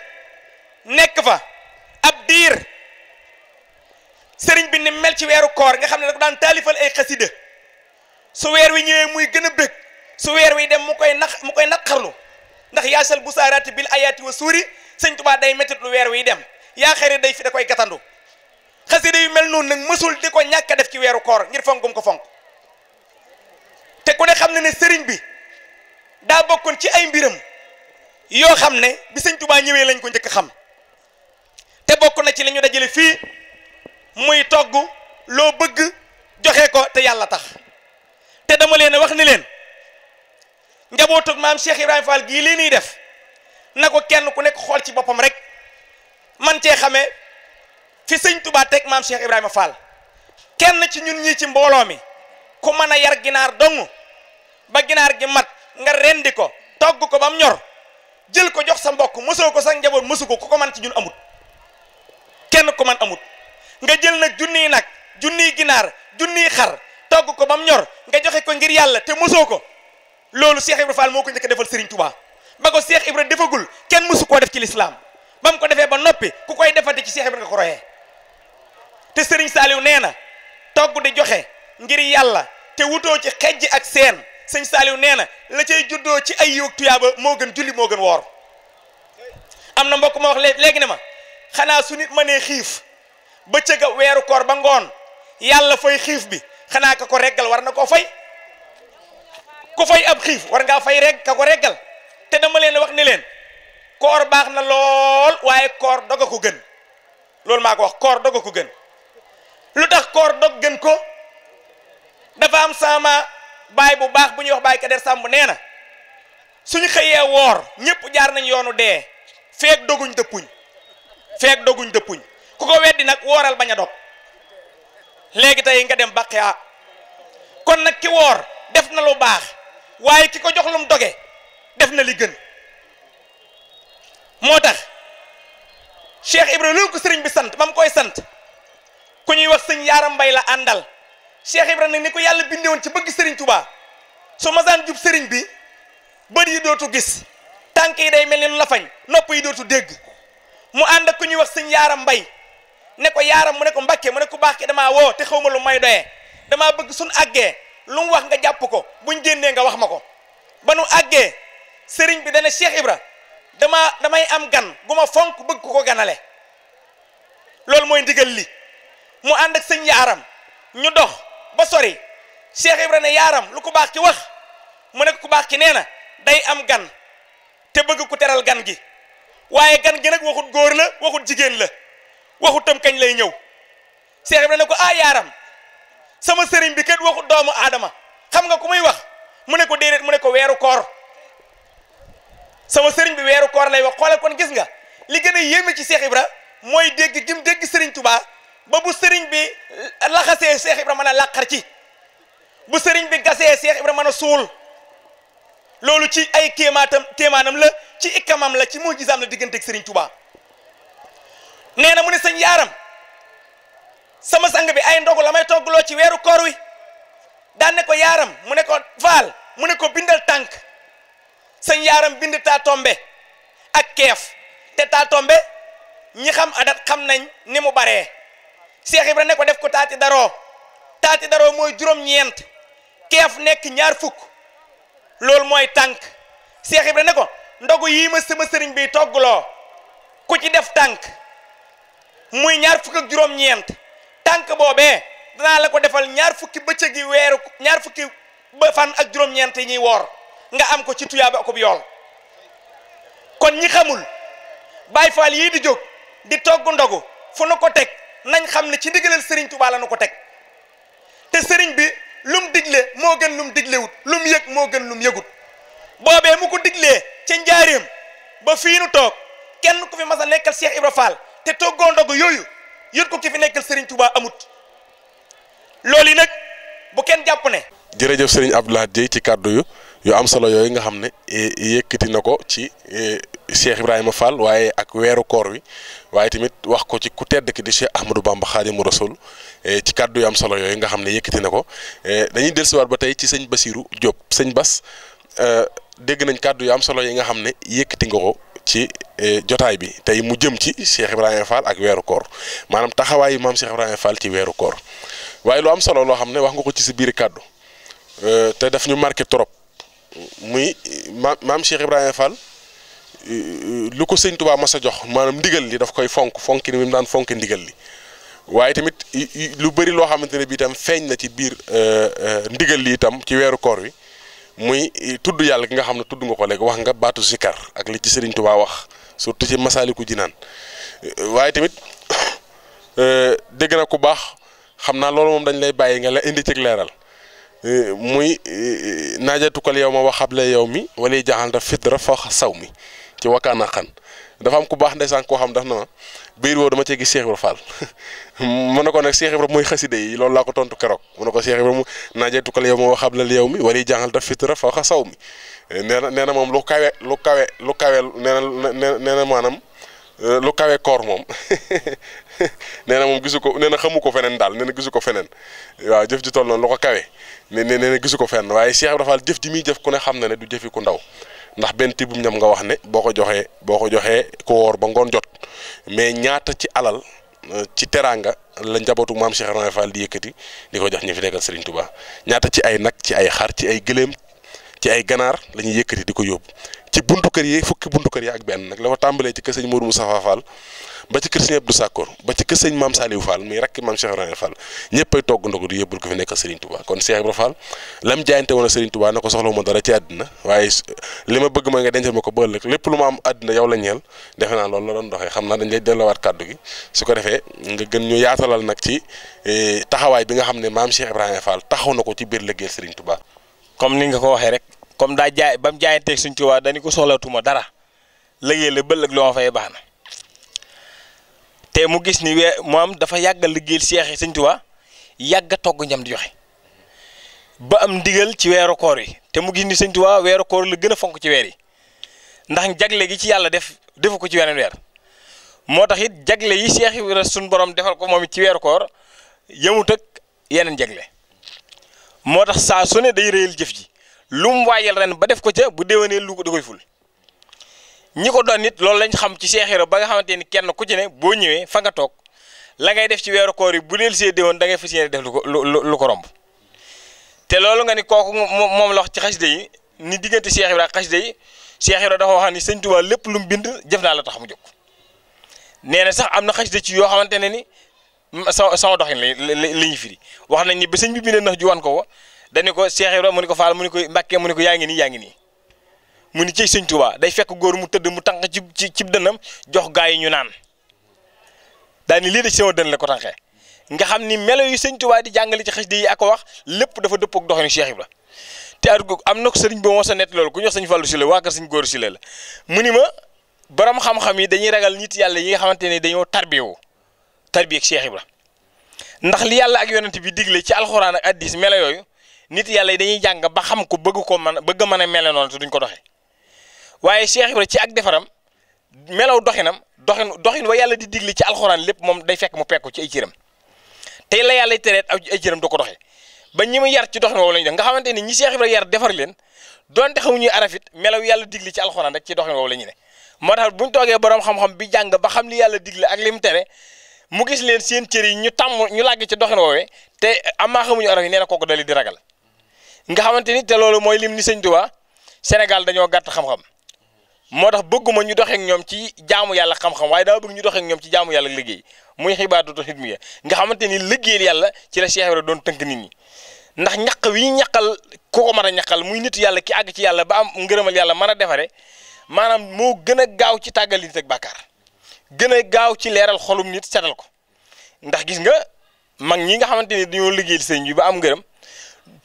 nekk fa ab diir sëriñ bi ni mel ci weeru koor nga xam ne da ko daan taalifal ay xasida su weer wi ñëwee muy gën a bëgg su weer wi dem mu koy naqarlu ndax yaasal bu saaraati bil ayaati wa suuri sëñ Touba day méttit lu weer wi dem yaa xëy day fi da koy gatandu xasida yu mel noonu nag mësul di ko ñàkk a def ci weeru koor ngir fonkum ko fonk te ku ne xam ne ne sëriñ bi daa bokkoon ci ay mbiram yoo xam ne bi sëñ Touba ñëwee lañ ko njëkk xam te bokk na ci li ñu dajale fii muy togg loo bëgg joxe ko te yàlla tax te dama leen wax ni leen njabootug maam Cheikh Ibrahima Fall gii lii nii def na ko kenn ku nekk xool ci boppam rek man cee xamee fi sëñ Touba teg maam Cheikh Ibrahima Fall kenn ci ñun ñii ci mbooloo mi ku mën a yar ginaar dong ba ginaar gi mat nga rendi ko togg ko ba mu ñor jël ko jox sa mbokk mësoo ko sax njaboot mësu ko ku ko man ci ñun amut kenn ku man amut nga jël nag junniy nag junniy ginaar junniy xar togg ko ba mu ñor nga joxe ko ngir yàlla te mësoo ko loolu Cheikh Ibra Fall moo ko njëkk a defal Serigne Touba ba ko Cheikh Ibra defagul kenn mësu koo def ci lislaam ba mu ko defee ba noppi ku koy defati ci Cheikh Ibra nga ko royee te Serigne Saliou nee na togg di joxe ngir yàlla te wutoo ci xejj ak seen sëñ Saliou nee na la cay juddoo ci ay yóog tuyaaba moo gën julli moo gën woor am na mbokk ma wax léegi ne ma xanaa su nit mënee xiif bëccëg weeru koor ba ngoon yàlla fay xiif bi xanaa ka ko reggal war na koo fay ku fay ab xiif war ngaa fay rek ka ko reggal te dama leen wax ni leen koor baax na lool waaye koor doga ko gën loolu maa ko wax koor doga ko gën lu tax koor dog gën ko dafa am sama baay bu baax bu ñuy wax baay Kader Samb nee na suñu xëyee woor ñëpp jaar nañ yoonu dee feek doguñ dëppuñ ku ko weddi nag wooral bañ a dog léegi tey nga dem baqia kon nag ki woor def na lu baax waaye ki ko jox lum doge def na li gën moo tax Cheikh Ibra lu ko sëriñ bi sant mam koy sant ku ñuy wax sëñ Yaaram Mbay la àndal Cheikh Ibra nag ni ko yàlla bindewoon ci bëgg sëriñ Touba su masaan jub sëriñ bi bët yi dootu gis tànk yi day mel ni lu la fañ nopp yi dootu dégg mu ànd ak ku ñuy wax sëñ Yaaram Mbay ne ko yaaram mu ne ko Mbàkke mu ne ko baax ki damaa woo te xaw ma lu may doyee damaa bëgg suñ àggee lu mu wax nga jàpp ko buñ génnee nga wax ma ko. ba nu àggee sëriñ bi dana Cheikh Ibra damay am gan gu ma fonk bëgg ko ganale loolu mooy ndigal li mu ànd ak sëñ yaaram ñu dox ba sori Cheikh Ibra ne yaaram lu ko baax ki wax mu ne ko baax ki nee na day am gan te bëgg ku teral gan gi waaye gan gi nag waxut góor la waxut jigéen la waxut tam kañ lay ñëw Cheikh Ibra ne ko yaaram sama sëriñ bi kat waxut doomu aadama xam nga ku muy wax mu ne ko déedéet mu ne ko weeru koor sama sëriñ bi weeru koor lay wax xoolal kon gis nga li gën a yéeme ci Cheikh Ibra mooy dégg gim dégg sëriñ Touba ba bu sëriñ bi laxasee Cheikh Ibra mën a làqar ci bu sëriñ bi gasee Cheikh Ibra mën a suul loolu ci ay kéemaanam la ci ikkamam la ci mujizaam la digganteeg sëriñ Touba nee na mu ne sëñ yaaram sama sang bi ay ndogu la may toggloo ci weeru koor wi daan ne ko yaaram mu ne ko faal mu ne ko bindal tànk sëñ yaaram bind taa tombe ak keef te taa tombe ñi xam adat xam nañ ni mu baree Cheikh Ibra ne ko def ko taati daroo mooy juróom-ñeent keef nekk ñaar fukk loolu mooy tànk Cheikh Ibra ne ko ndogu yii ma sama sëriñ bi toggloo ku ci def tànk muy ñaar fukk ak juróom-ñeent tànk boobee danaa la ko defal ñaar fukki bëccëg yi weeru ñaar fukki ba fan ak juróom-ñeent yi ñuy woor nga am ko ci tuyaaba ak yool kon ñi xamul Baay Faal yii di jóg di togg ndogu fu nu ko teg nañ xam ne ci ndigalal Serigne Touba la nu ko teg te Serigne bi lum digle moo gën lum diglewut lum yëg moo gën lum yëgut boobee mu ko diglee ca njaareem ba fii nu toog kenn ku fi mas a nekkal Cheikh Ibra Fall te toggoo ndogu yooyu yët ko ki fi nekkal Serigne Touba amut loolu yi nag bu kenn jàpp ne. jërëjëf Serigne Abdou Lahad Dieye ci kàddu yu am solo yooyu nga xam ne yëkkati na ko ci Cheikh Ibrahima Fall waaye ak weeru koor wi waaye tamit wax ko ci ku tedd ki di Cheikh Ahmadou Bamba Khadimu Rasul ci kàddu yu am solo yooyu nga xam ne yëkkati na ko dañuy dellusiwaat ba tey ci sëñ Basirou Diop sëñ Bas dégg nañ kàddu yu am solo yi nga xam ne yëkkati nga ko ci jotaay bi tey mu jëm ci Cheikh Ibrahima Fall ak weeru koor maanaam taxawaayu maam Cheikh Ibrahima Fall ci weeru koor waaye lu am solo loo xam ne wax nga ko ci sa biir kàddu te daf ñu marqué trop muy maam Cheikh Ibrahima Fall lu ko sëñ Touba mas a jox maanaam ndigal li daf koy fonki ni mu daan fonki ndigal li waaye tamit lu bëri loo xamante ne bii itam feeñ na ci biir ndigal li itam ci weeru koor wi muy tudd yàlla gi nga xam ne tudd nga ko léegi wax nga baatu zikar ak li ci Serigne Touba wax surtout ci Masaalikul Jinaan waaye tamit dégg na ku baax xam naa loolu moom dañ lay bàyyi nga la indi ci leeral muy naajatukal yow ma waxable yow mi wala jaxal da fitra fa saw mi ci wakkaana xan dafa am ku baax ndeysaan koo xam daf na ma biir woo dama cee gis Cheikh Ibra Fall mu ne ko nag Cheikh Ibra muy xaside yi loolu laa ko tontu keroog mu ne ko Cheikh Ibra mu naajatukal yow ma waxable yow mi wala jaxal da fitra fa saw mi nee na moom lu kawe nee na maanaam lu kawe koor moom nee na moom gisu ko nee na xamu ko feneen daal nee na gisu ko feneen waaw jëf ji toll noonu lu ko kawe nee na gisu ko fenn waaye Cheikh Ibra Fall jëf ji muy jëf ku ne xam na ne du jëfi ku ndaw ndax benn tibbum ñam nga wax ne boo ko joxee ko woor ba ngoon jot mais ñaata ci alal ci teraanga la njabootu maam Cheikh Ibrahima Fall di yëkkati di ko jox ñi fi nekkal Serigne Touba ñaata ci ay nag ci ay xar ci ay gëléem ci ay ganaar la ñuy yëkkati di ko yóbbu ci buntu kër yi fukki buntu kër yi ak benn nag la ko tàmbalee ci kër sëñ Modou Moustapha Fall ba ci kër sëñ Abdou Sakkoor ba ci kër sëñ maam Saliou Fall muy rakki maam Cheikh Ibrahima Fall ñëppay togg ndogu di yóbbul ko fi nekkal Serigne Touba kon Cheikh Ibrahima Fall lam jaayante woon a Serigne Touba na ko soxla ma dara ci àddina waaye li ma bëgg mooy nga dencal ma ko ba ëllëg lépp lu ma am àddina yow la ñeel defe naa loolu la doon doxee xam naa dañ lay delluwaat kàddu gi su ko defee nga gën ñu yaatalal nag ci taxawaay bi nga xam ne maam Cheikh Ibrahima Fall taxaw na ko ci biir liggéey Serigne Touba. comme ni nga ko waxee rek comme daa jaay ba mu jaayanteeg Serigne Touba dañu ko soxlatuma dara liggéey la bëllëg loo ma fay baax na te mu gis ni moom dafa yàgg a liggéeyal Cheikh Serigne Touba yàgg a togg ñam di joxe ba am ndigal ci weeru koor yi te mu gis ni Serigne Touba weeru koor la gën a fonk ci weer yi ndax jagle gi ci yàlla defu ko ci weneen weer moo tax it jagle yi Cheikh Ibra suñu borom defal ko moom it ci weeru koor yëmut ak yeneen jagle moo tax saa su ne day réyal jëf ji lu mu waajal ren ba def ko ca bu déwénee lu ko da koy ful ñi ko doon nit loolu lañ xam ci Cheikh Ibra ba nga xamante ni kenn ku ci ne boo ñëwee fa nga toog la ngay def ci weeru koor yi bu del see déwoon da ngay fas yéene def lu ko romb te loolu nga ni kooku moom la wax ci xasida yi ni diggante Cheikh Ibra ak xasida yi Cheikh Ibra dafa wax ni sëñ Tuubaa lépp lu mu bind jëf naa la tax mu jóg nee na sax am na xasida ci yoo xamante ne ni sama doxin la ñu firi wax nañ ni ba sëñ bi bindee nax ju wan ko dañu ko Cheikh Ibra mu ni ko Faal mu ni ko Mbàkke mu ni ko yaa ngi nii mu ni ci sëñ Tuubaa day fekk góor mu tëdd mu tànq ci dënnam jox gaa yi ñu naan daal ni lii de ci sama dënn la ko tànqee nga xam ni melo yu sëñ Tuubaa di jàngale ci xasida yi ak wax lépp dafa dëppoo ak doxinu Cheikh Ibra te am na ko sëriñ boo moo sa nett loolu ku ñox sëñ Fallu Sylla waa kër sëñ Góor Sylla la mu ni ma borom xam-xam yi dañuy ragal nit yàlla yi nga xamante ne dañoo tarbiye ak Cheikh Ibra ndax li yàlla ak yonent bi digle ci alxuraan ak hadiis melo yooyu nit yàlla yi dañuy jàng ba xam ko bëgg a mën a mele noonu te duñ ko doxee waaye Cheikh Ibra ci ak defaram melaw doxin wa yàlla di digle ci alxuraan lépp moom day fekk mu pekku ci ay cëram tey la yàlla tereet ay cëram du ko doxee ba ñi mu yar ci doxin woowu la ñu def nga xamante ni ñi Cheikh Ibra yar defar leen donte xamuñuy arafit melaw yàlla digle ci alxuraan rek ci doxin woowu la ñu ne moo tax buñ toogee borom xam-xam bi jàng ba xam li yàlla digle ak li mu tere mu gis leen seen cër yi ñu làgg ci doxin woowee te amaa xamuñu araf yi nee na kooku dali di ragal nga xamante ni te loolu mooy lim ni sëñ Tuubaa Sénégal dañoo gàtt xam-xam moo tax bëgguma ñu doxeek ñoom ci jaamu yàlla xam-xam waaye dama bëgg ñu doxeek ñoom ci jaamu yàlla liggéey muy xibaadatu xidmiya nga xamante ni liggéeyal yàlla ci la Cheikh Ibra doon tënk nit ñi ndax ñaq wi ñaqal ku ko mën a ñaqal muy nitu yàlla ki àgg ci yàlla ba am ngërëmal yàlla mën a defare maanaam moo gën a gaaw ci tàggal nit ak bàkkaar gën a gaaw ci leeral xolum nit setal ko ndax gis nga mag ñi nga xamante ni dañoo liggéeyal sëñ bi ba am ngërëm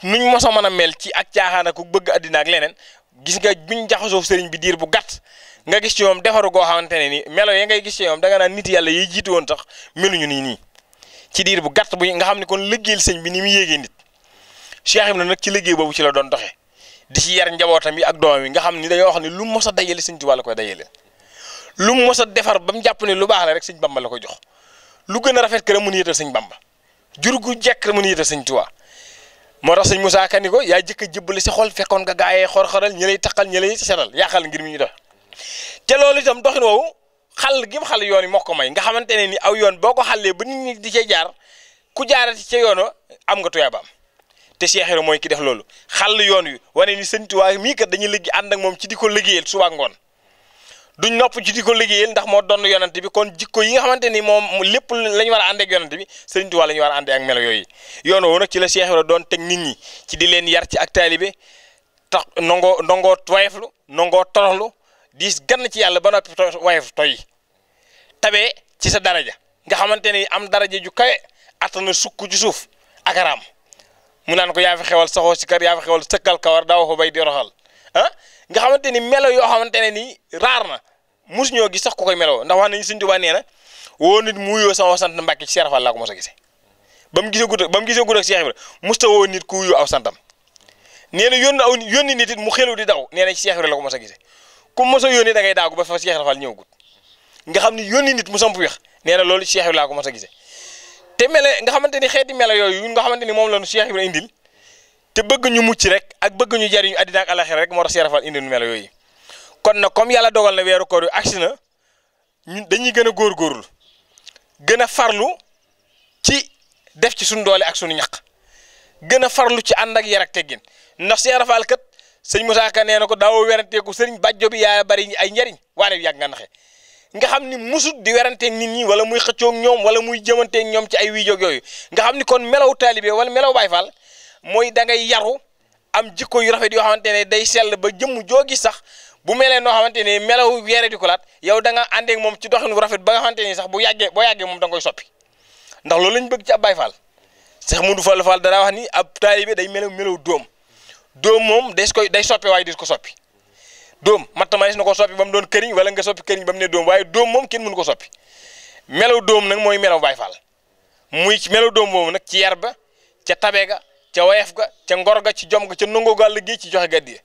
nuñ mos a mën a mel ci ak caaxaan ak bëgg àddina ak leneen gis nga buñ jaxasoo sëriñ bi diir bu gàtt nga gis ci moom defaru goo xamante ne ni melo ya ngay gis ci moom da nga naan nit yàlla yiy jiitu woon sax meluñu nii ci diir bu gàtt bu nga xam ne kon liggéeyal sëñ bi ni mu yéegee nit Cheikh Ibra nag ci liggéey boobu ci la doon doxee di ci yar njabootam yi ak doomam yi nga xam ni dañoo wax ne lu mu mos a dajale sëñ Tuubaa la koy dajale lu mu mos a defar ba mu jàpp ne lu baax la rek sëñ Bamba la ko jox lu gën a rafet kër mu yéetal sëñ Bamba jur gu jekk mu yéetal sëñ Tuubaa moo tax sëñ Moussa Ka ni ko yaa jëkk a jëbbale si xol fekkoon nga gaayee xor-xoral ñi lay taqal ñi lay setal yaaxal ngir mi ñu dox te loolu itam doxin woowu xàll gi mu xàll yoon yi moo ko may nga xamante ne ni aw yoon boo ko xàllee ba nit ñi di cee jaar ku jaarati ca yoon am nga tuyaabaam te Cheikh Ibra mooy ki def loolu xàll yoon wi wane ni sëñ Tuubaa mii kat dañuy liggéey ànd ak moom ci di ko liggéeyal suba ngoon duñ nopp ci di ko liggéeyal ndax moo doon yonante bi kon jikko yi nga xamante ni moom lépp la ñu war a àndee ak yonante bi sëñ Tuubaa la ñu war a àndee ak melo yooyu yoon woowu nag ci la Cheikh Ibra doon teg nit ñi ci di leen yar ci ak taalibe tax nangoo wayeflu nangoo toroxlu di gann ci yàlla ba noppi wayef toy tabee ci sa daraja nga xamante ni am daraja ju kawe attana sukk ci suuf ak araam mu naan ko yaa fi xewal saxoo si kar yaa fi xewal sëkkal kawar daaw ko bay di roxal nga xamante ni melo yoo xamante ne ni raar na mus ñoo gis sax ku koy meloo ndax wax nañu Sëñ Tuubaa nee na woo nit mu wuyoo sama sant Mbàkke ci Cheikh Fall laa ko mos a gisee ba mu gisee gud ak Cheikh Ibra musta woo nit ku wuyoo aw santam nee na yónni nit it mu xelu di daw nee na ci Cheikh Ibra la ko mos a gisee ku mos a yónni da ngay daagu ba fa Cheikh Fall ñëwagul nga xam ni yónni nit mu samp weex nee na loolu ci Cheikh Ibra laa ko mos a gisee te mele nga xamante ni xeeti melo yooyu nga xamante ni moom la nu Cheikh Ibra indil te bëgg ñu mucc rek ak bëgg ñu jariñu àddina ak alaxira rek moo tax Cheikh Fall indil nu melo yooyu kon nag comme yàlla dogal na weeru koor yu agsi na ñun dañuy gën a góorgóorlu gën a farlu ci def ci suñu doole ak suñu ñaq gën a farlu ci ànd ak yar ak teggin ndax Cheikh Fall kat sëñ Moussa Ka nee na ko daawoo weranteeku sëriñ bàjjo bi yaa bari ay njariñ waane yàgg nga naxe nga xam ni musut di weranteeg nit ñi wala muy xëccoog ñoom wala muy jëmanteeg ñoom ci ay wiijoog yooyu nga xam ni kon melaw taalibe wala melaw Baay Faal mooy da ngay yaru am jikko yu rafet yoo xamante ne day sell ba jëmm joo gis sax bu melee noo xamante ne melaw weere di ko laat yow da nga àndeeg moom ci doxin bu rafet ba nga xamante ni sax boo yàggee moom da nga koy soppi ndax loolu lañ bëgg ci ab Baay Faal Seex Mudu Fall Fall dara wax ni ab taalibe day melaw doom moom day soppi waaye dis ko soppi doom mattama des na ko soppi ba mu doon këriñ wala nga soppi këriñ ba mu ne doom waaye doom moom kenn mënu ko soppi melaw doom nag mooy melaw Baay Faal muy ci melaw doom boobu nag ci yar ba ca tabe ga ca wayef ga ca ngor ga ci jom ga ca nangoo ga liggéey ci joxe gàddiya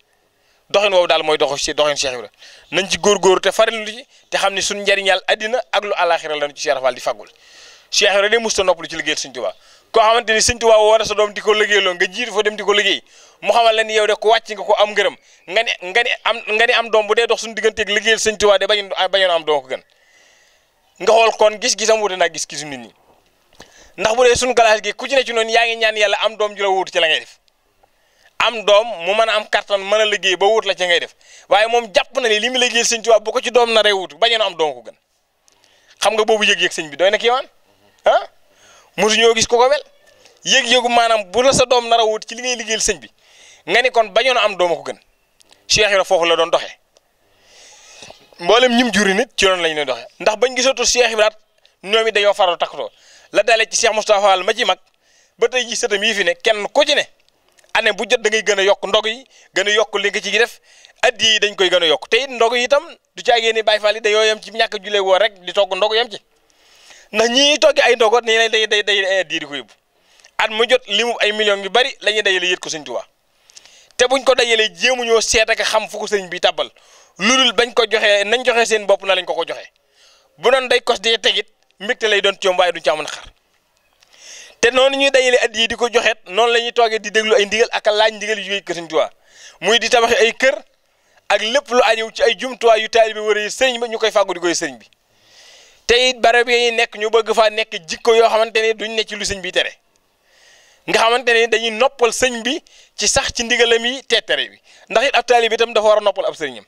doxin woowu daal mooy doxin Cheikh Ibra nañ ci góorgóoru te farlu ci te xam ne suñ njariñal addina ak lu àlaxira lañu ci Cheikh Fall di faggul Cheikh Ibra de musta noppalu ci liggéeyal Sëñ Tuubaa koo xamante ni Sëñ Tuubaa woo na sa doom di ko liggéeyloo nga jiitu fa dem di ko liggéey mu xamal la ni yow de ko wàcc nga ko am ngërëm nga ni am doom bu dee dox suñu digganteeg liggéeyal Sëñ Tuubaa de bañoon am doom ko gën nga xool kon gis-gisam wute naa gis-gisu nit ñi ndax bu dee suñu classe gi ku ci ne ci noonu yaa ngi ñaan yàlla am doom ju la wuutu ci la ngay def am doom mu mën a am kattan mën a liggéey ba wut la ci ngay def waaye moom jàpp na ni li mu liggéeyal sëñ Tuubaa bu ko ci doom na rey wuutu bañee am doom ko gën xam nga boobu yëg-yëg sëñ bi doy na kiiwaan ah mosuñoo gis ko ko mel yëg-yëgu maanaam bu la sa doom nar a wut ci li ngay liggéeyal sëñ bi nga ni kon bañoon am doom ko gën Cheikh Ibra foofu la doon doxee mboolem ñim juri nit ci loolu lañ doon doxee ndax bañ gisatu Cheikh Ibra ñoom it dañoo faral takkatoo la dalee ci Cheikh Moustapha Fall ma ci mag ba tey ji sëtam yi fi ne kenn ku ci ne année bu jot da ngay gën a yokk ndog yi gën a yokk li nga ci def addi yi dañ koy gën a yokk te it ndog yi itam du caagee ni Baay Faal yi dañoo yem ci ñàkk a julee woo rek di togg ndog yem ci ndax ñii toggi ay ndogot nii lañ day addi di ko yóbbu at mu jot limu ay millions yu bari la ñuy dajale yët ko sëñ Tuubaa te buñ ko dajalee jéemuñoo seet ak xam fu ko sëñ bi tàbbal loolul bañ ko joxee nañ joxee seen bopp na lañ ko joxee bu doon day kos di tegit mbégte lay doon ci ñoom waaye duñ ci amoon xar te noonu ñuy dajale addi yi di ko joxeet noonu la ñuy toogee di déglu ay ndigal ak a laaj ndigal yu jógee kër sëñ Tuubaa muy di tabaxi ay kër ak lépp lu aju ci ay jumtuwaay yu taalibe bi war a sëriñ ba ñu koy fàggu di koy sëriñ bi te it barab yi nekk ñu bëgg faa nekk jikko yoo xamante ni duñ ne ci lu sëñ bi tere nga xamante ni dañuy noppal sëñ bi ci sax ci ndigalam yi te tere bi ndax it ab taalibe itam dafa war a noppal ab sëriñam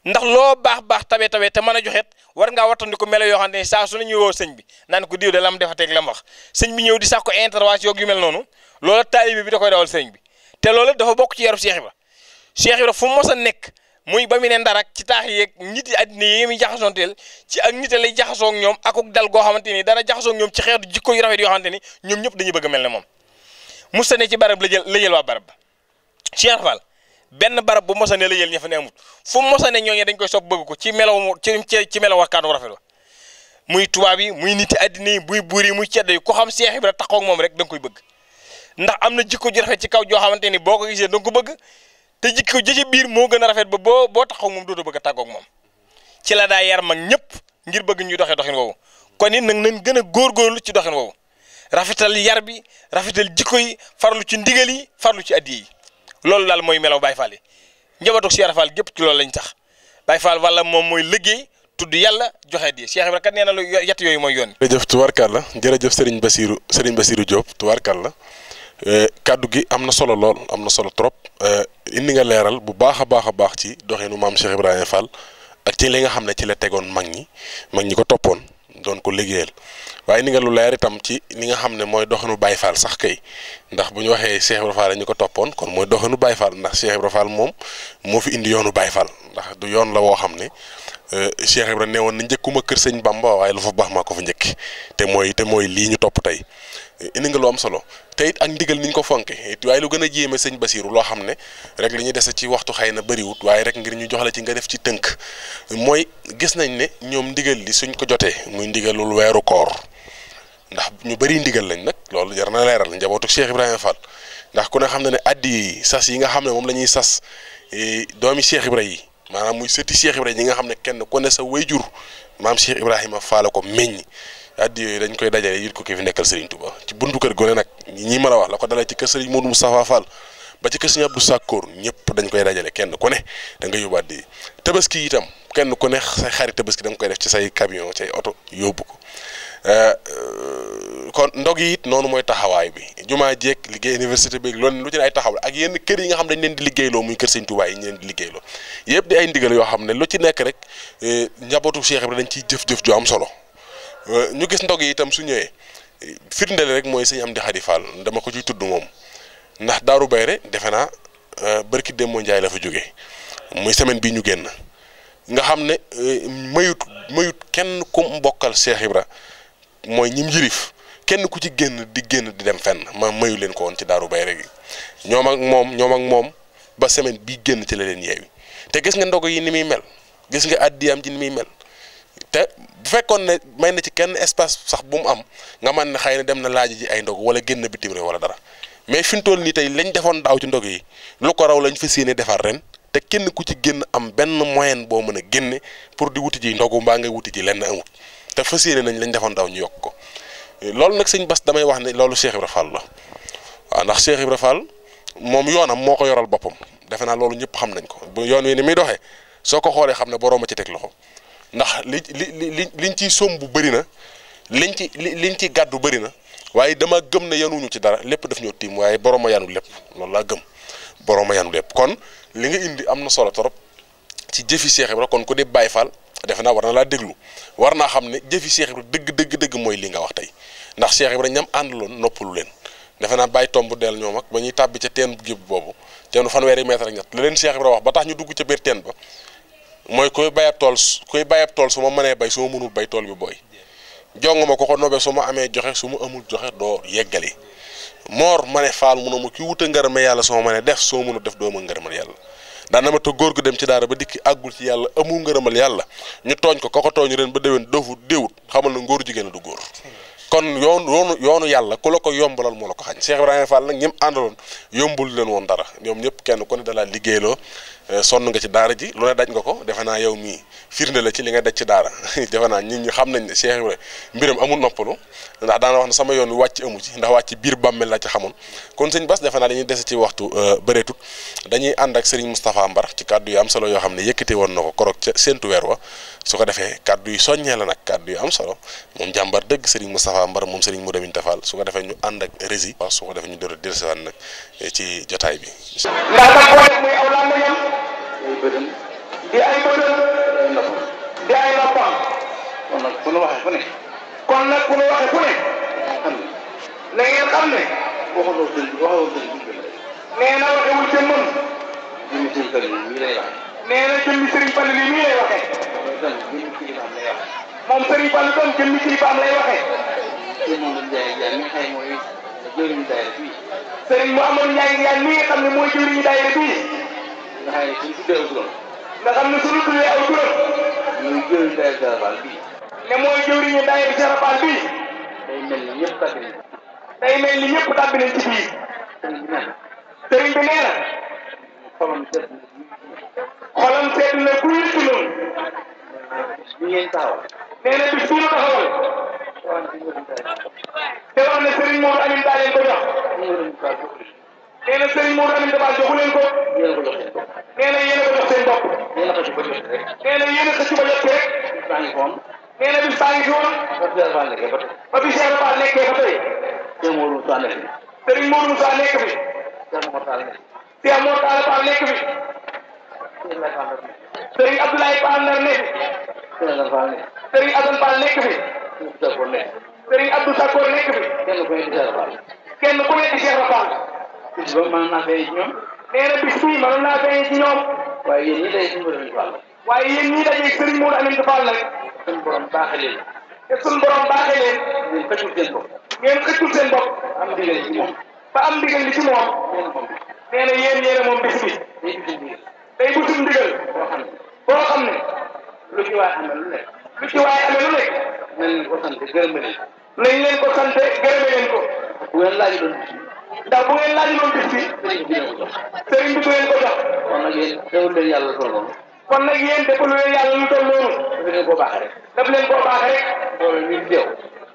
ndax loo baax tabe te mën a joxeet war ngaa wattandiku melo yoo xamante ni saa su ne ñu woo sëñ bi naan ko diw de lam defateeg lam wax sëñ bi ñëw di sax ko intervention yu mel noonu loola taalibe bi da koy dawal sëñ bi te loolu dafa bokk ci yaru Cheikh Ibra fu mu mos a nekk muy ba mu ne Ndar ak ci taax yeeg nit yi àddina yi muy jaxasoonteel ci ak nit lay jaxasoo ak ñoom akuk dal goo xamante ni dana jaxasoo ak ñoom ci xeetu jikko yu rafet yoo xamante ni ñoom ñëpp dañuy bëgg a mel ne moom musta ne ci barab la jël waa barab ba Cheikh Fall benn barab bu mos a ne la jël ña fa ne amut fu mu mos a ne ñooñu dañ koy sopp bëgg ko ci melaw ci melaw waxkaanu rafet wa muy tubaab yi muy nit àddina yi muy buur yi muy ceddo yi ku xam Cheikh Ibra taxaw ak moom rek da nga koy bëgg ndax am na jikko ju rafet ci kaw joo xamante ni boo ko gisee da nga ko bëgg te jikko ji ci biir moo gën a rafet ba boo taxaw moom dootoo bëgg a tàggoog moom ci la daa yar mag ñëpp ngir bëgg ñuy doxee doxin woowu kon it nag nañ gën a góorgóorlu ci doxin woowu rafetal yar bi rafetal jikko yi farlu ci ndigal yi farlu ci addiya yi loolu daal mooy melaw Baye Fall yi njabootu Cheikh Fall gépp ci loolu lañ tax Baye Fall wala moom mooy liggéey tudd yàlla joxe addiya Cheikh Ibra kat nee na lu yett yooyu mooy yoon. jërëjëf tubaarkàlla jërëjëf Serigne Bassirou Diop tubaarkàlla kaddu gi am na solo lool am na solo trop indi nga leeral bu baax a baax ci doxinu maam Cheikh Ibrahima Fall ak ci li nga xam ne ci la tegoon mag ñi ko toppoon doon ko liggéeyal waaye indi nga lu leer itam ci li nga xam ne mooy doxinu Baye Fall sax kay ndax bu ñu waxee Cheikh Ibrahima Fall ñu ko toppoon kon mooy doxinu Baye Fall ndax Cheikh Ibrahima Fall moom moo fi indi yoonu Baye Fall ndax du yoon la woo xam ne Cheikh Ibrahima ne woon na njëkkuma kër sëñ Bamba waaye lu fa baax maa ko fa njëkk te mooy lii ñu topp tey indi nga lu am solo te it ak ndigal niñ ko fonke waaye lu gën a jéeme sëñ Bassirou loo xam ne rek li ñuy dese ci waxtu xëy na bëriwut waaye rek ngir ñu jox la ci nga def ci tënk mooy gis nañ ne ñoom ndigal li suñ ko jotee muy ndigalul weeru koor ndax ñu bëri ndigal lañ nag loolu jar na leeral njabootu Cheikh Ibrahima Fall ndax ku ne xam na ne addi yi sas yi nga xam ne moom la ñuy sas doomi Cheikh Ibrahima yi maanaam muy sëti Cheikh Ibrahima yi nga xam ne kenn ku ne sa wayjur maam Cheikh Ibrahima Fall ko meññ addi yooyu dañ koy dajale yit ko ki fi nekkal Serigne Touba ci buntu kër gone nag ñi ma la wax la ko dalee ci kër Serigne Modou Moustapha Fall ba ci kër Serigne Abdou Sakkour ñëpp dañ koy dajale kenn ku ne da nga yóbbu addi tabaski itam kenn ku ne say xarit tabaski da nga koy def ci say camion say oto yóbbu ko kon ndog yi it noonu mooy taxawaay bi jumaa jeeg liggéey université bi loolu lu ci ne ay taxaw ak yenn kër yi nga xam dañ leen di liggéeyloo muy kër Serigne Touba yi ñu leen di liggéeyloo yëpp di ay ndigal yoo xam ne lu ci nekk rek njabootu Cheikh Ibrahima dañ ciy jëf-jëf ju am solo ñu gis ndog yi itam su ñëwee firndeel rek mooy sëñ Amdi Xadi Fall dama ko ciy tudd moom ndax Daaru Bayre defe naa barki Demba Ndiaye la fa jógee muy semaine bii ñu génn nga xam ne mayut kenn ku mbokkal Cheikh Ibra mooy ñim yilif kenn ku ci génn di dem fenn ma mayu leen ko woon ci Daaru Bayre gi ñoom ak moom ba semaine bii génn ci la leen yeewi te gis nga ndog yi ni muy mel gis nga addiyaam ji ni muy mel te bu fekkoon ne may na ci kenn espace sax bu mu am nga man ne xëy na dem na laaj ji ay ndog wala génn bitim réew wala dara mais fi mu toll nii tey lañ defoon daaw ci ndog yi lu ko raw lañ fas yéene defar ren te kenn ku ci génn am benn moyen boo mën a génne pour di wuti ji ndogu mbaa ngay wuti ji lenn amut te fas yéene nañ lañ defoon daaw ñu yokk ko loolu nag sëñ Bass damay wax ne loolu Cheikh Ibra Fall la waaw ndax Cheikh Ibra Fall moom yoonam moo ko yoral boppam defe naa loolu ñëpp xam nañ ko bu yoon wi ni muy doxee soo ko xoolee xam ne boroom a ci teg loxo ndax liñ ciy somb bu bëri na liñ ci gàddu bëri na waaye dama gëm ne yanuñu ci dara lépp daf ñoo tiim waaye borom a yanu lépp loolu laa gëm borom a yanu lépp kon li nga indi am na solo trop ci jëfi Cheikh Ibra kon ku di Baye Fall defe naa war na laa déglu war naa xam ne jëfi Cheikh Ibra dëgg mooy li nga wax tey ndax Cheikh Ibra ñam àndaloon noppalu leen defe naa bàyyi tomb del ñoom ak ba ñuy tàbbi ca teen gébb boobu teenu fanweeri mètre ak ñett la leen Cheikh Ibra wax ba tax ñu dugg ca biir teen ba mooy kuy bayab tool su ma mënee bay su ma mënul bay tool bi booy jong ma ko nobee su ma amee joxe su ma amul joxe doo yeggali moor ma ne faal mun a ma ki wuta ngërëme yàlla soo ma ne def soo mënul def doo ma ngërëmal yàlla daana ma te góor gu dem ci daara ba dikki àggul ci yàlla amul ngërëmal yàlla ñu tooñ ko tooñ ren ba déwén dofu déewut xamal na ngóor jigéen a du góor kon yoonu yàlla ku la ko yombalal moo la ko xañ Cheikh Ibrahima Fall nag ñim àndaloon yombul leen woon dara ñoom ñëpp kenn ku ne dalaa liggéeyloo sonn nga ci daara ji lu ne daj nga ko defe naa yow mii firnde la ci li nga daj ci daara defe naa nit ñi xam nañ ne Cheikh Ibrahima mbiram amul noppalu ndax daana wax ne sama yoon wi wàcc amu ci ndax wàcc biir bàmmeel la ci xamoon kon sëñ Bass defe naa dañuy dese ci waxtu bëreetut dañuy ànd ak Serigne Moustapha Mbar ci kàddu yu am solo yoo xam ne yëkkati woon na ko korog ca séntu weer wa su ko defee kàddu yu soññee la nag kàddu yu am solo moom jàmbar dëgg Serigne Moustapha Mbar moom Serigne Modou Aminta Fall su ko defee ñu ànd ak rési waaw su ko defee ñu door a dellusiwaat nag ci jotaay bi di ay bëtam di ay noppam kon nag bu nu waxee fu ne na ngeen xam ne nee na waxewul ca mën nee na jëmmi Serigne Fall li mii lay waxee moom Serigne Fall doon jëmmi kilifaam lay waxee Serigne Mouhamadou Ndiaye Ndiaye mi nga xam ne mooy jëwriñu daayira bii nga xam ne suñu tuddee aw turam mooy jëwriñu daayira Cheikh Fall bii ne mooy jëwriñu daayira Cheikh Fall bii day mel ni ñëpp tàbbi nañ ci biir sëriñ bi nee na xolam seet na ku yëpp noonu nee na bis bii la taxawal te wax ne sëriñ Modou Aminta daa leen ko jox nee na sëriñ Modou Aminta Fall joxu leen ko nee na yéen a ko jox seen bopp nee na yéen a xëcc ba jot rek nee na bis baa ngi fi woon ba bi Cheikh Fall nekkee ba tey sëriñ Modou Moussa nekk fi Cheikh Mor Talla Fall nekk fi sëriñ Abdoulaye Fall Ndar nekk fi sëriñ Assane Fall nekk fi sëriñ Abdou Sakor nekk fi kenn ku nekk Cheikh Fall nee na bis bii mënoon naa feeñ ci ñoom waaye yéen ñii dajeeg sëriñ Modou Aminta Fall nag suñu borom baaxee leen te suñu borom baaxee leen ngeen xëccul seen bopp ba am ndigal li ci moom nee na yéen a moom bis bi day busum ndigal boo xam ne lu ci waay amee lu nekk nañ leen ko sant gërëme leen ko bu ngeen laaj doon ndax bu ngeen laaj doon bis bi sëriñ bi du leen ko jox kon nag yéen defal leen yàlla lu toll noonu daf leen koo baaxee rek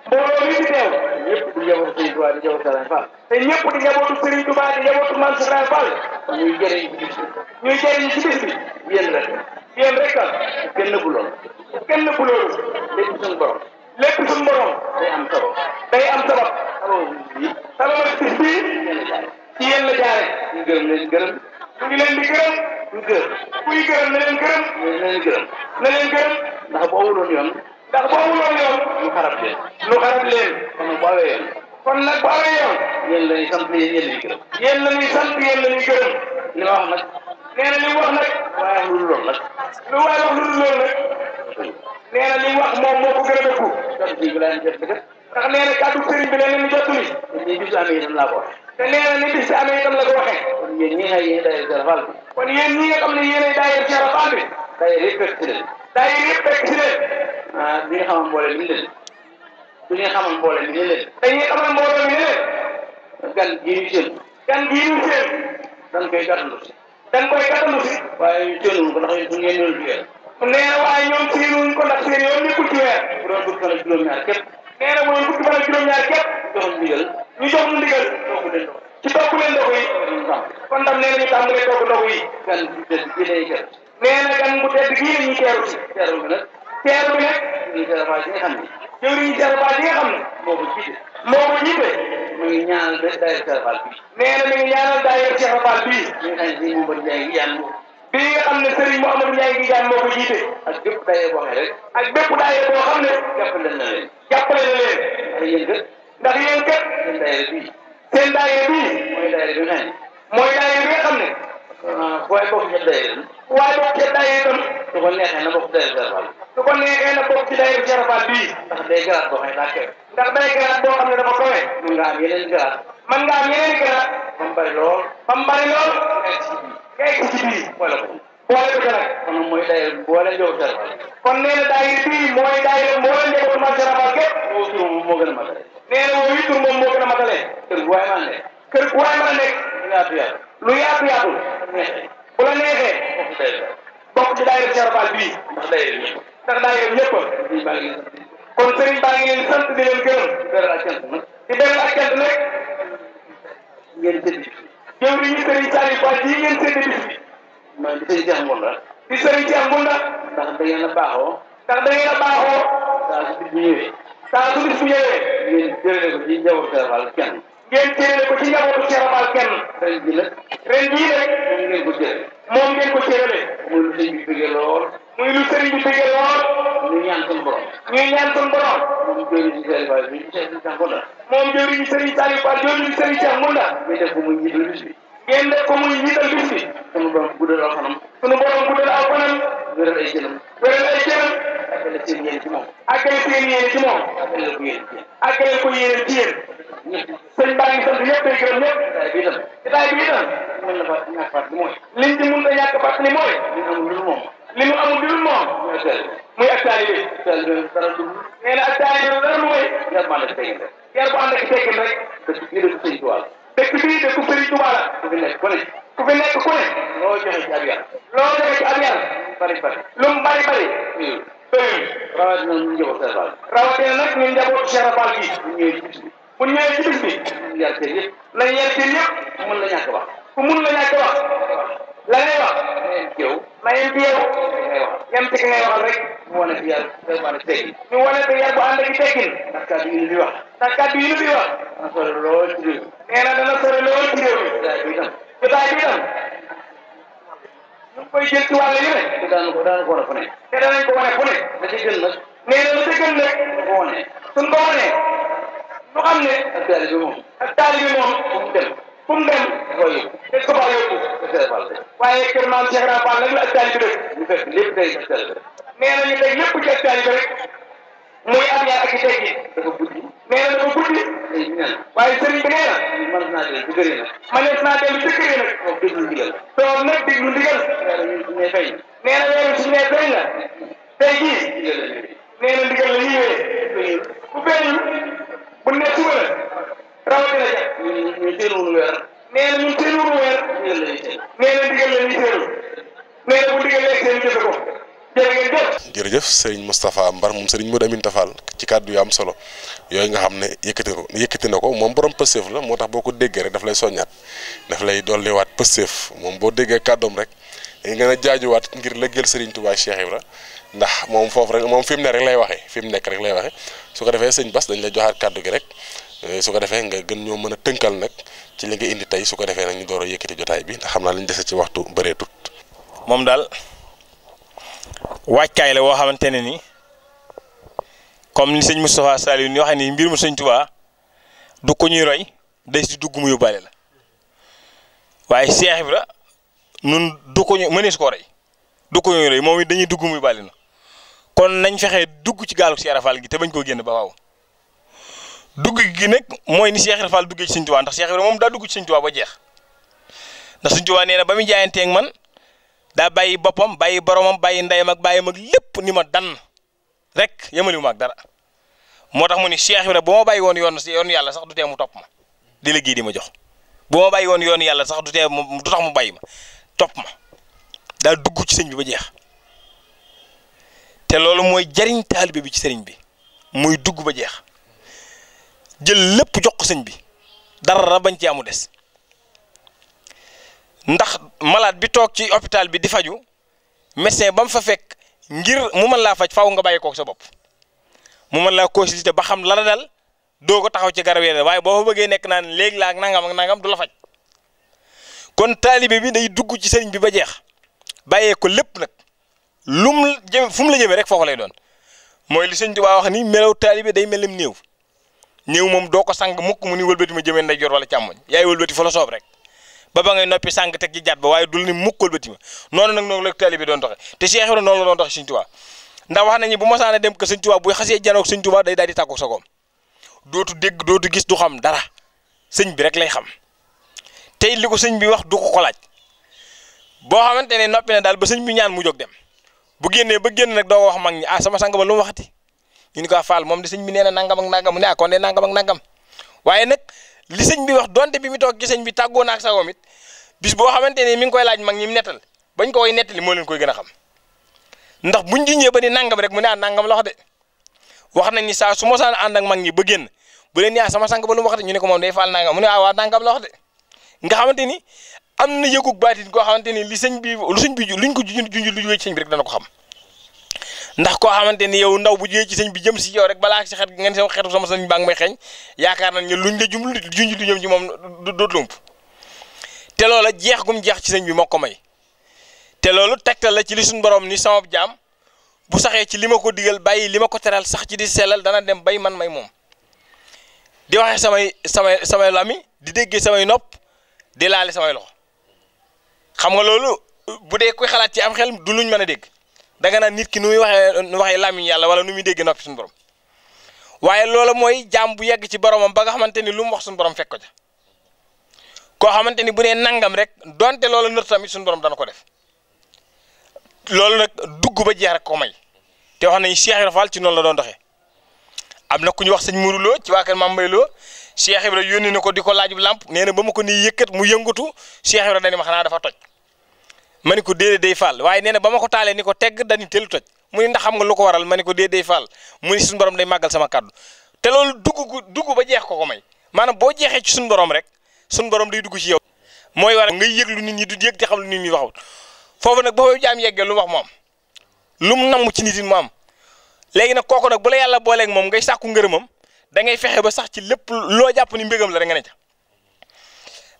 mbooloo mi fi teew ñëpp di njabootu Serigne Touba di njabootu Serigne Fall te ñëpp di njabootu Serigne Touba di njabootu Mame Serigne Fall ñuy jëriñ ci bis bi yéen rek kenn bu loolu lépp suñu borom day am sabab sabab bis bi ci yéen la jaare ñu ngi leen di gërëm kuy gërëm na leen gërëm ndax bu amuloon yoon lu xarab leen kon nag bu awee yoon yéen la ñuy sant yéen la ñuy gërëm li ma wax nag nee na li mu wax nag waaye wax lu dul loolu nag nee na li mu wax moom moo ko gën a dëggu ndax nee na kàddu sëriñ bi leen ni jottuli te nee na ni bis amee itam la ko waxee kon yéen ñi nga xam ne yéen ay daayira Cheikh Fall bi daayira yëpp fekk si leen bi nga xamal mboolem mi leen dañuy xamal mboolem mi leen gan gii ñu seen dañ koy gàttandu si waaye ñu séenuwuñ ko ndax ñu ngeen ñëw ci weer nee na waaye ñoom séenuwuñ ko ndax seen yoon nekkul ci weer bu doon fukki fan ak juróom-ñaar képp nee na bu doon fukki fan ak juróom-ñaar képp ñu jox ñu ndigal ci togg leen ndox yi kon tam nee na ñu tàmbalee togg ndox yi gan bu tedd gii lay teeru nee na gan bu tedd gii la ñuy teeru bi nag jëwriñu jëwriñu Cheikh Fall yi nga xam ne moo ko jiite mu ngi ñaanal daayira Cheikh Fall bi nee na mi ngi ñaanal daayira Cheikh Fall bii bi nga xam ne Serigne Mouhamadou Ndiaye gi jaan moo ko jiite ak bépp daayira boo xam ne rek ak bépp daayira boo xam ne jàppale na leen ndax yéen kat seen daayira bii mooy daayira bi nga xam ne waaye bokk ci daayira itam su ko neexee na bokk ci daayira Cheikh Fall bii ndax day garaat boo xam ne daa kawe ndax day garaat boo xam ne dafa kawe mën nga am yeneen garaat ba mu bari lool nga egg ci biir boole ko nag kon mooy daayira boole njabootu Cheikh Fall kon nee na daayira bii mooy daayira boole njabootu Cheikh Fall képp moo gën a matale nee na woo tur moom moo gën a matale kër gu waay mën a nekk lu yaatu bu la neexee bokk ci daayira Cheikh Fall bii ndax daayira ñëpp kon sëriñ baa ngi leen sant di leen gërëm di beral ak cant nag ngeen séddi jëwriñu sëriñ Saliou Fall ji ngeen séddi bis bi di sëriñ Cheikh Ngounda ndax da ngeen a baaxoo saa su bis bu ñëwee ngeen jëlee ko ci njabootu Cheikh Fall kenn ren jii nag moom ngeen ko cërale muy lu sëriñ bi bëggee lool ñuy ñaan suñu borom moom jëwriñu sëriñ Saliou Fall jooju di sëriñ Cheikh Ngounda ngeen def ko muy njiital bis bi sunu borom guddal aw fanam wéral ay jënam àggale seen yéene ci moom àggale ko yéene ci yéen sëñ baa ngi sant ñëpp day gërëm ñëpp jotaay bi itam liñ ci mën a ñàkk fàttali mooy li mu amul lu dul moom muy ak taalibe nee na ak taalibe dara lu mooy yar bu ànd ak teggin rek dëkk bii dëkku Sëriñ Tuubaa la ku fi nekk ku ne loo joxe ci ab yar lu mu bari doyul rawatina nag ñun njabootu Cheikh Fall gi bu ñëwee ci bis bi nañ yar seen yëpp ku mun la ñàkk wax la ngay wax na yem ci yow yem ci ki ngay waxal rek ñu wane fi yar bu ànd ak teggin ndax kàddu yi ñu fi wax dana sore lool ci réew nee na dana sore lool ci réew mi jotaay bi itam ñu ngi koy jël ci wàll yu ne te danañ ko wane fu ne la ci gën nag nee na la ci gën nag suñ ko wanee ñu xam ne ak taalibe moom fu mu dem te ko faa yóbbu waaye kër maam Cheikh Ibra Fall nag la ak taalibe dëkk ñu fekk lépp day ak taalibe nee na ñu teg lépp ci ak taalibe rek muy am yar ak i teggi nee na dafa guddi waaye sëriñ bi nee na mënees naa dellu ci kër yi nag toog nag déglu ndigal nee na weeru suñu nee feeñ la tey jii nee na ndigal la ñuy wéyee bu feeñul bu ne suba la rawatina ja ñun teeluwunu weer nee na ndigal la ñuy teelu nee na bu ndigal leeg seen jëfe ko jërëjëf Serigne Moustapha Mbar moom Serigne Modou Aminta Fall ci kàddu yu am solo yooyu nga xam ne yëkkati na ko moom borom pësteef la moo tax boo ko déggee rek daf lay soññaat daf lay dolliwaat pësteef moom boo déggee kàddoom rek da nga gën a jaajuwaat ngir lëggeel Serigne Touba Cheikh Ibra ndax moom foofu rek moom fi mu ne rek lay waxee fi mu nekk rek lay waxee su ko defee sëñ Bass dañ lay joxaat kàddu gi rek su ko defee nga gën ñoo mën a tënkal nag ci li nga indi tey su ko defee nag ñu door a yëkkati jotaay bi ndax xam naa lañ dese ci waxtu bëree tut moom daal waajkaay la woo xamante ne ni comme ni sëñ Moustapha Saliou ni waxee ni mbir mu sëñ Touba du ko ñuy roy day si dugg mu yóbbaale la waaye Cheikh Ibra nun du ko ñu mënees koo roy du ko ñuy roy moom it dañuy dugg mu yóbbaale na kon nañ fexee dugg ci gaalu Cheikh Ibra Fall gi te bañ koo génn ba waaw dugg gi nag mooy ni Cheikh Ibra Fall duggee ci sëñ Touba ndax Cheikh Ibra moom daa dugg ci sëñ Touba ba jeex ndax sëñ Touba nee na ba muy jaayanteeg man daa bàyyi boppam bàyyi boromam bàyyi ndeyam ak bàyyam ak lépp ni ma dan rek yemaliwu ma ak dara moo tax mu ni Cheikh Ibra bu ma bàyyi woon yoon yàlla sax du tee mu topp ma di liggéey di ma jox bu ma bàyyi woon yoon yàlla sax du tax mu bàyyi ma topp ma daa dugg ci sëñ bi ba jeex te loolu mooy jariñ taalibe bi ci sëriñ bi muy dugg ba jeex jël lépp jox ko sëñ bi dara bañ ci amu des ndax malade bi toog ci hôpital bi di faju médecin ba mu fa fekk ngir mu mën laa faj faaw nga bàyyi kook sa bopp mu mën laa consulter ba xam la la dal doo ko taxaw ci garab yi waaye boo fa bëggee nekk naan léegi laa ak nangam du la faj kon taalibe bi day dugg ci sëriñ bi ba jeex bàyyee ko lépp nag lum jëm fu mu la jëmee rek foofu lay doon mooy li sëñ Tuubaa wax ni melaw taalibe day mel ni néew moom doo ko sang mukk mu ni wëlbati ma jëmee ndeyjoor wala càmmoñ yaay wëlbati fa la soob rek ba ngay noppi sang teg ci jaat ba waaye dul ni mukk wëlbati ma noonu la taalibe doon doxe te Cheikh Ibra noonu la doon doxe sëñ Tuubaa ndax wax nañu bu mosaana dem ko sëñ Tuubaa buy xasee janoog sëñ Tuubaa day daal di tàggu sagoom dootu dégg dootu gis du xam dara sëñ bi rek lay xam tey li ko sëñ bi wax du ko laaj boo xamante ne noppi na daal ba sëñ bi ñaan mu jóg dem bu génnee ba génn nag doo ko wax mag ñi sama sang ba lu mu waxati ñu ni ko faal moom de sëñ bi nee na nangam ak nangam mu ne kon de nangam ak nangam waaye nag li sëñ bi wax donte bi mu toog ci sëñ bi tàggoo na ak sagoom it bis boo xamante ne mi ngi koy laaj mag ñi mu nettal bañ ko koy nettali moo leen koy gën a xam ndax buñ jiñee ba ni nangam rek mu ne nangam la wax de wax nañ ni saa su mosaan ànd ak mag ñi ba génn bu leen ni sama sang ba lu mu waxati ñu ne ko moom day faal nangam mu ne waa nangam la wax de nga xamante ni am na yëgug baatin koo xamante ni li sëñ bi luñ ko junj lu jógee ci sëñ bi rek dana ko xam ndax koo xamante ni yow ndaw bu jógee ci sëñ bi jëm si yow rek balaa si xet ngeen sama xetu sama sëñ baa ngi may xeeñ yaakaar nañ ne luñ la junj lu jëm ci moom dootu lump te loola jeex gum jeex ci sëñ bi moo ko may te loolu tegtal la ci li suñu borom ni sama jaam bu saxee ci li ma ko digal bàyyi li ma ko teral sax ci di sellal dana dem bay man may moom di waxee samay lami di déggee samay nopp di laale samay loxo xam nga loolu bu dee kuy xalaat ci am xel du luñ mën a dégg danga naan nit ki nu muy waxee lamiñ yàlla wala nu muy dégg noppi suñu borom waaye loola mooy jaam bu yegg ci boromam ba nga xamante ni lu mu wax suñu borom fekk ko ca koo xamante ni bu nee nangam rek donte loola nër tamit suñu borom dana ko def loolu nag dugg ba jeex rek ko may te wax nañu Cheikh Ibra Fall ci noonu la doon doxee am na ku ñu wax sëñ Mourou Lo ci waa kër Mame Mbaye Lo Cheikh Ibra yónni na ko di ko laajub làmp nee na ba ma ko nii yëkkat mu yëngatu Cheikh Ibra dani ma xanaa dafa toj ma ni ko déedéet day Fall waaye nee na ba ma ko taalee ni ko tegg dañu teel toj mu ni ndax xam nga lu ko waral ma ni ko déedéet day Fall mu ni suñu borom day màggal sama kàddu te loolu dugg ba jeex ko may maanaam boo jeexee ci suñu borom rek suñu borom day dugg ci yow mooy waral ngay yëg lu nit ñi du yëg te xam lu nit ñi waxut foofu nag boo jaam yeggee lu mu wax mu am lu mu namm ci nit mu am léegi nag kooku nag bu la yàlla booleeg moom ngay sàkku ngërëmam da ngay fexe ba sax ci lépp loo jàpp ni mbégam la rek nga ne ca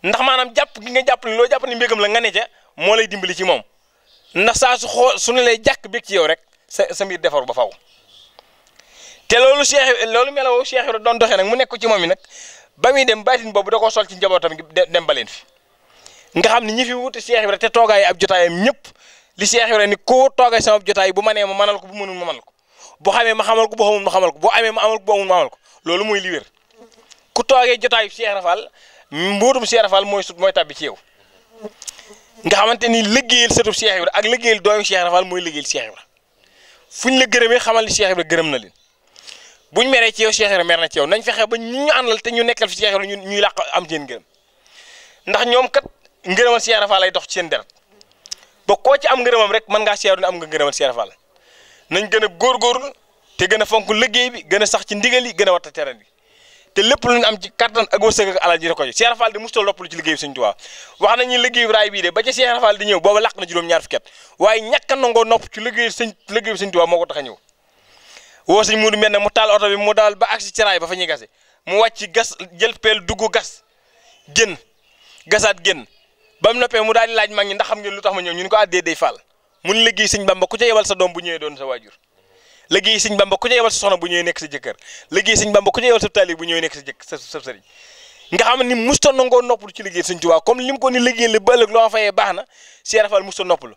ndax maanaam jàpp gi nga jàpp ni loo jàpp ni mbégam la nga ne ca moo lay dimbali ci moom ndax saa su ne lay jàkk bég ci yow rek sa mbir defaru ba faw te loolu meloo Cheikh Ibra doon doxee nag mu nekk ci moom yi nag ba muy dem baatin boobu da koo sol ci njabootam dem ba leen fi nga xam ne ñi fi wuti Cheikh Ibra te toogaay ab jotaayam ñëpp li Cheikh Ibra ni ko toogay sama jotaay bu ma nee ma mënal ko bu mënul ma mënal ko bu xamee ma xamal ko bu xamul ma xamal ko bu amee ma amal ko bu amul ma amal ko loolu mooy li wér ku toogee jotaayu Cheikh Ibra Fall mbuutum Cheikh Ibra Fall mooy tabbi ci yow nga xamante ni liggéeyal sëtub Cheikh Ibra ak liggéeyal doomu Cheikh Ibra Fall mooy liggéeyal Cheikh Ibra fuñ la gërëmee xamal ni Cheikh Ibra gërëm na leen buñ meree ci yow Cheikh Ibra mer na ci yow nañ fexe ba ñu àndal te ñu nekkal fi Cheikh Ibra ñuy làq am seen ngërëm ndax ñoom kat ngërëmal Cheikh Ibra Fall lay dox ci seen deret ba koo ci am ngërëmam rek mën ngaa seetlu ne am nga ngërëmal Cheikh Ibra Fall nañ gën a góorgóorlu te gën a fonk liggéey bi gën a sax ci ndigal yi gën a watta tere bi te lépp lu ñu am ci kattan ak wërsëg ak alal ji da ko Cheikh Ibra Fall di mustal noppalu ci liggéey bi Sëñ Tuubaa wax nañu liggéey bi raay bii de ba ca Cheikh Ibra Fall di ñëw booba làq na juróom-ñaar fukki at waaye ñàkk a nangoo nopp ci liggéey bi Sëñ Tuubaa moo ko tax a ñëw woo sëñ Muudu mel ne mu taal oto bi mu dawal ba agsi ci raay ba fa ñuy gase mu wàcc gas jël peel dugg gas génn gasaat génn ba mu noppee mu daal di laaj mag ñi ndax xam ngeen lu tax ma ñëw ñu ni ko addee day Fall mun liggéey Sëñ Bamba ku ca yebal sa doom bu ñëwee doon sa waajur liggéey Sëñ Bamba ku ca yebal sa soxna bu ñëwee nekk sa jëkkër liggéey Sëñ Bamba ku ca yebal sa taalibe bu ñëwee nekk sa sëriñ nga xam ni musta nangoo noppalu ci liggéey Sëñ Tuubaa comme lim ko ni liggéey la ba ëllëg loo ma fayee baax na Cheikh Ibra Fall musta noppalu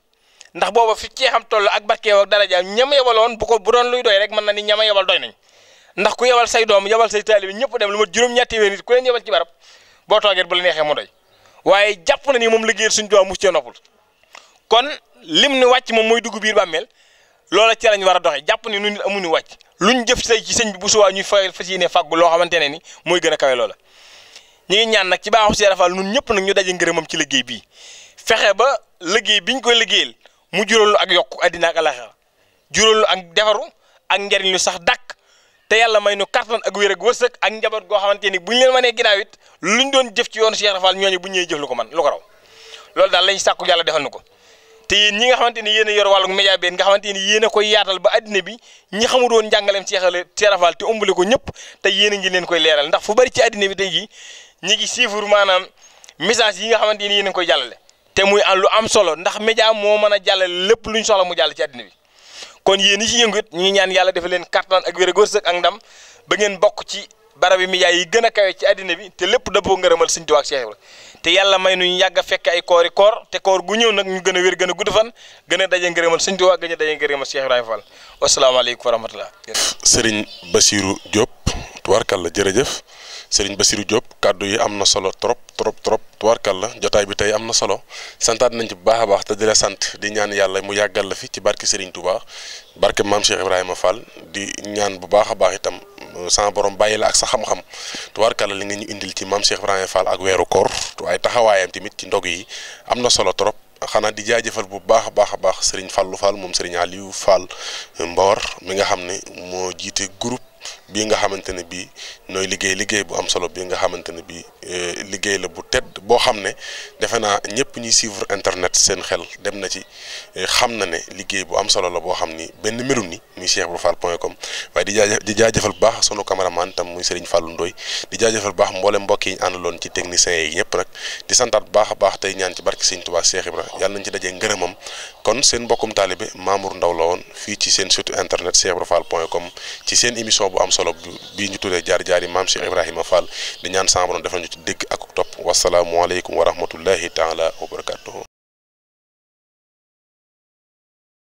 ndax booba fi ceexam toll ak barkeew ak daraja ñama yebaloon bu doon luy doy rek mën na ni ñama yebal doy nañ ndax ku yebal say doom yebal say taalibe ñëpp dem lu ma juróom-ñaar téeméer nit ku leen yebal ci barab boo toogee bu la neexee mu doy waaye jàpp na ni moom liggéeyal Sëñ Tuubaa musta noppal kon lim ni wàcc moom mooy dugg biir bàmmeel loola ci lañ war a doxee jàpp ni nu nit amuñu wàcc luñ jëf say ci sëñ bi bu subaa ñuy fas yéene fàggu loo xamante ne ni mooy gën a kawe loola ñu ngi ñaan nag ci baaxu Cheikh Ibra Fall ñun ñëpp nag ñu daje ngërëmam ci liggéey bii fexe ba liggéey biñ koy liggéeyal mu jural ak yokku àddina ak alaxira jural ak defaru ak njariñ lu sax dàkk te yàlla may nu kattan ak wér ak wërsëg ak njaboot goo xamante ni buñ leen mënee ginnaaw it luñ doon jëf ci yoonu Cheikh Ibra Fall ñooñu bu ñëwee jëf lu ko man lu ko raw loolu daal lañ sàkku yàlla defal nu ko te yéen ñi nga xamante ni yéen a yor wàllu média bi nga xamante ni yéen a koy yaatal ba addina bi ñi xamul woon njàngaleem Cheikh Fall te umbale ko ñëpp te yéen a ngi leen koy leeral ndax fu bari ci addina bi tey jii ñi ngi suivre maanaam message yi nga xamante ni yéen a koy jàllale te muy lu am solo ndax média moo mën a jàllale lépp luñ soxla mu jàll ci addina bi kon yéen ñi ci yëngu it ñu ngi ñaan yàlla defal leen kattan ak wér wërsëg ak ndam ba ngeen bokk ci barabi média yi gën a kawe ci addina bi te lépp dëppoo ngërëmal Sëñ Tuubaa ak Cheikh Ibra te yàlla may nu ñu yàgg a fekk ay koori koor te koor gu ñëw nag ñu gën a wér gën a gudd fan gën a daje ngërëmal Sëñ Tuubaa gën a daje ngërëmal Cheikh Ibrahima Fall wasalaamaaleykum wa rahmatullah. Serigne Bassirou Diop tubaarkàlla jërëjëf Serigne Bassirou Diop kàddu yi am na solo trop tubaarkàlla jotaay bi tey am na solo santaat nañ ci bu baax a baax te di la sant di ñaan yàlla mu yàggal la fi ci barke Serigne Touba barke maam Cheikh Ibrahima Fall di ñaan bu baax a baax itam sama borom bàyyi la ak sa xam-xam tubaarkàlla li nga ñu indil ci maam Cheikh Ibrahima Fall ak weeru koor waaye taxawaayam tamit ci ndog yi am na solo trop. xanaa di jaajëfal bu baax a baax Serigne Fallou Fall moom Serigne Aliou Fall Mbor mi nga xam ne moo jiite groupe bii nga xamante ne bii nooy liggéey bu am solo bii nga xamante ne bii liggéey la bu tedd boo xam ne defe naa ñëpp ñuy suivre internet seen xel dem na ci xam na ne liggéey bu am solo la boo xam ni benn melu ni muy cheikhibrafall.com waaye di jaajëfal bu baax sunu cameraman tam muy Serigne Fallou Ndoye di jaajëfal bu baax mboolem mbokk yi ñu àndaloon ci techniciens yi ñëpp nag di santaat bu baax a baax tey ñaan ci barke Serigne Touba Cheikh Ibra yàlla nañ ci dajee ngërëmam kon seen mbokkum taalibe Mamour Ndaw la woon fii ci seen site internet cheikhibrafall.com ci seen émission bu am solo bii ñu tuddee jaar-jaari maam Cheikh Ibrahima Fall di ñaan sama borom defal ñu ci dégg ak topp wasalaamualeykum wa rahmatullahi taala wa barakatuhu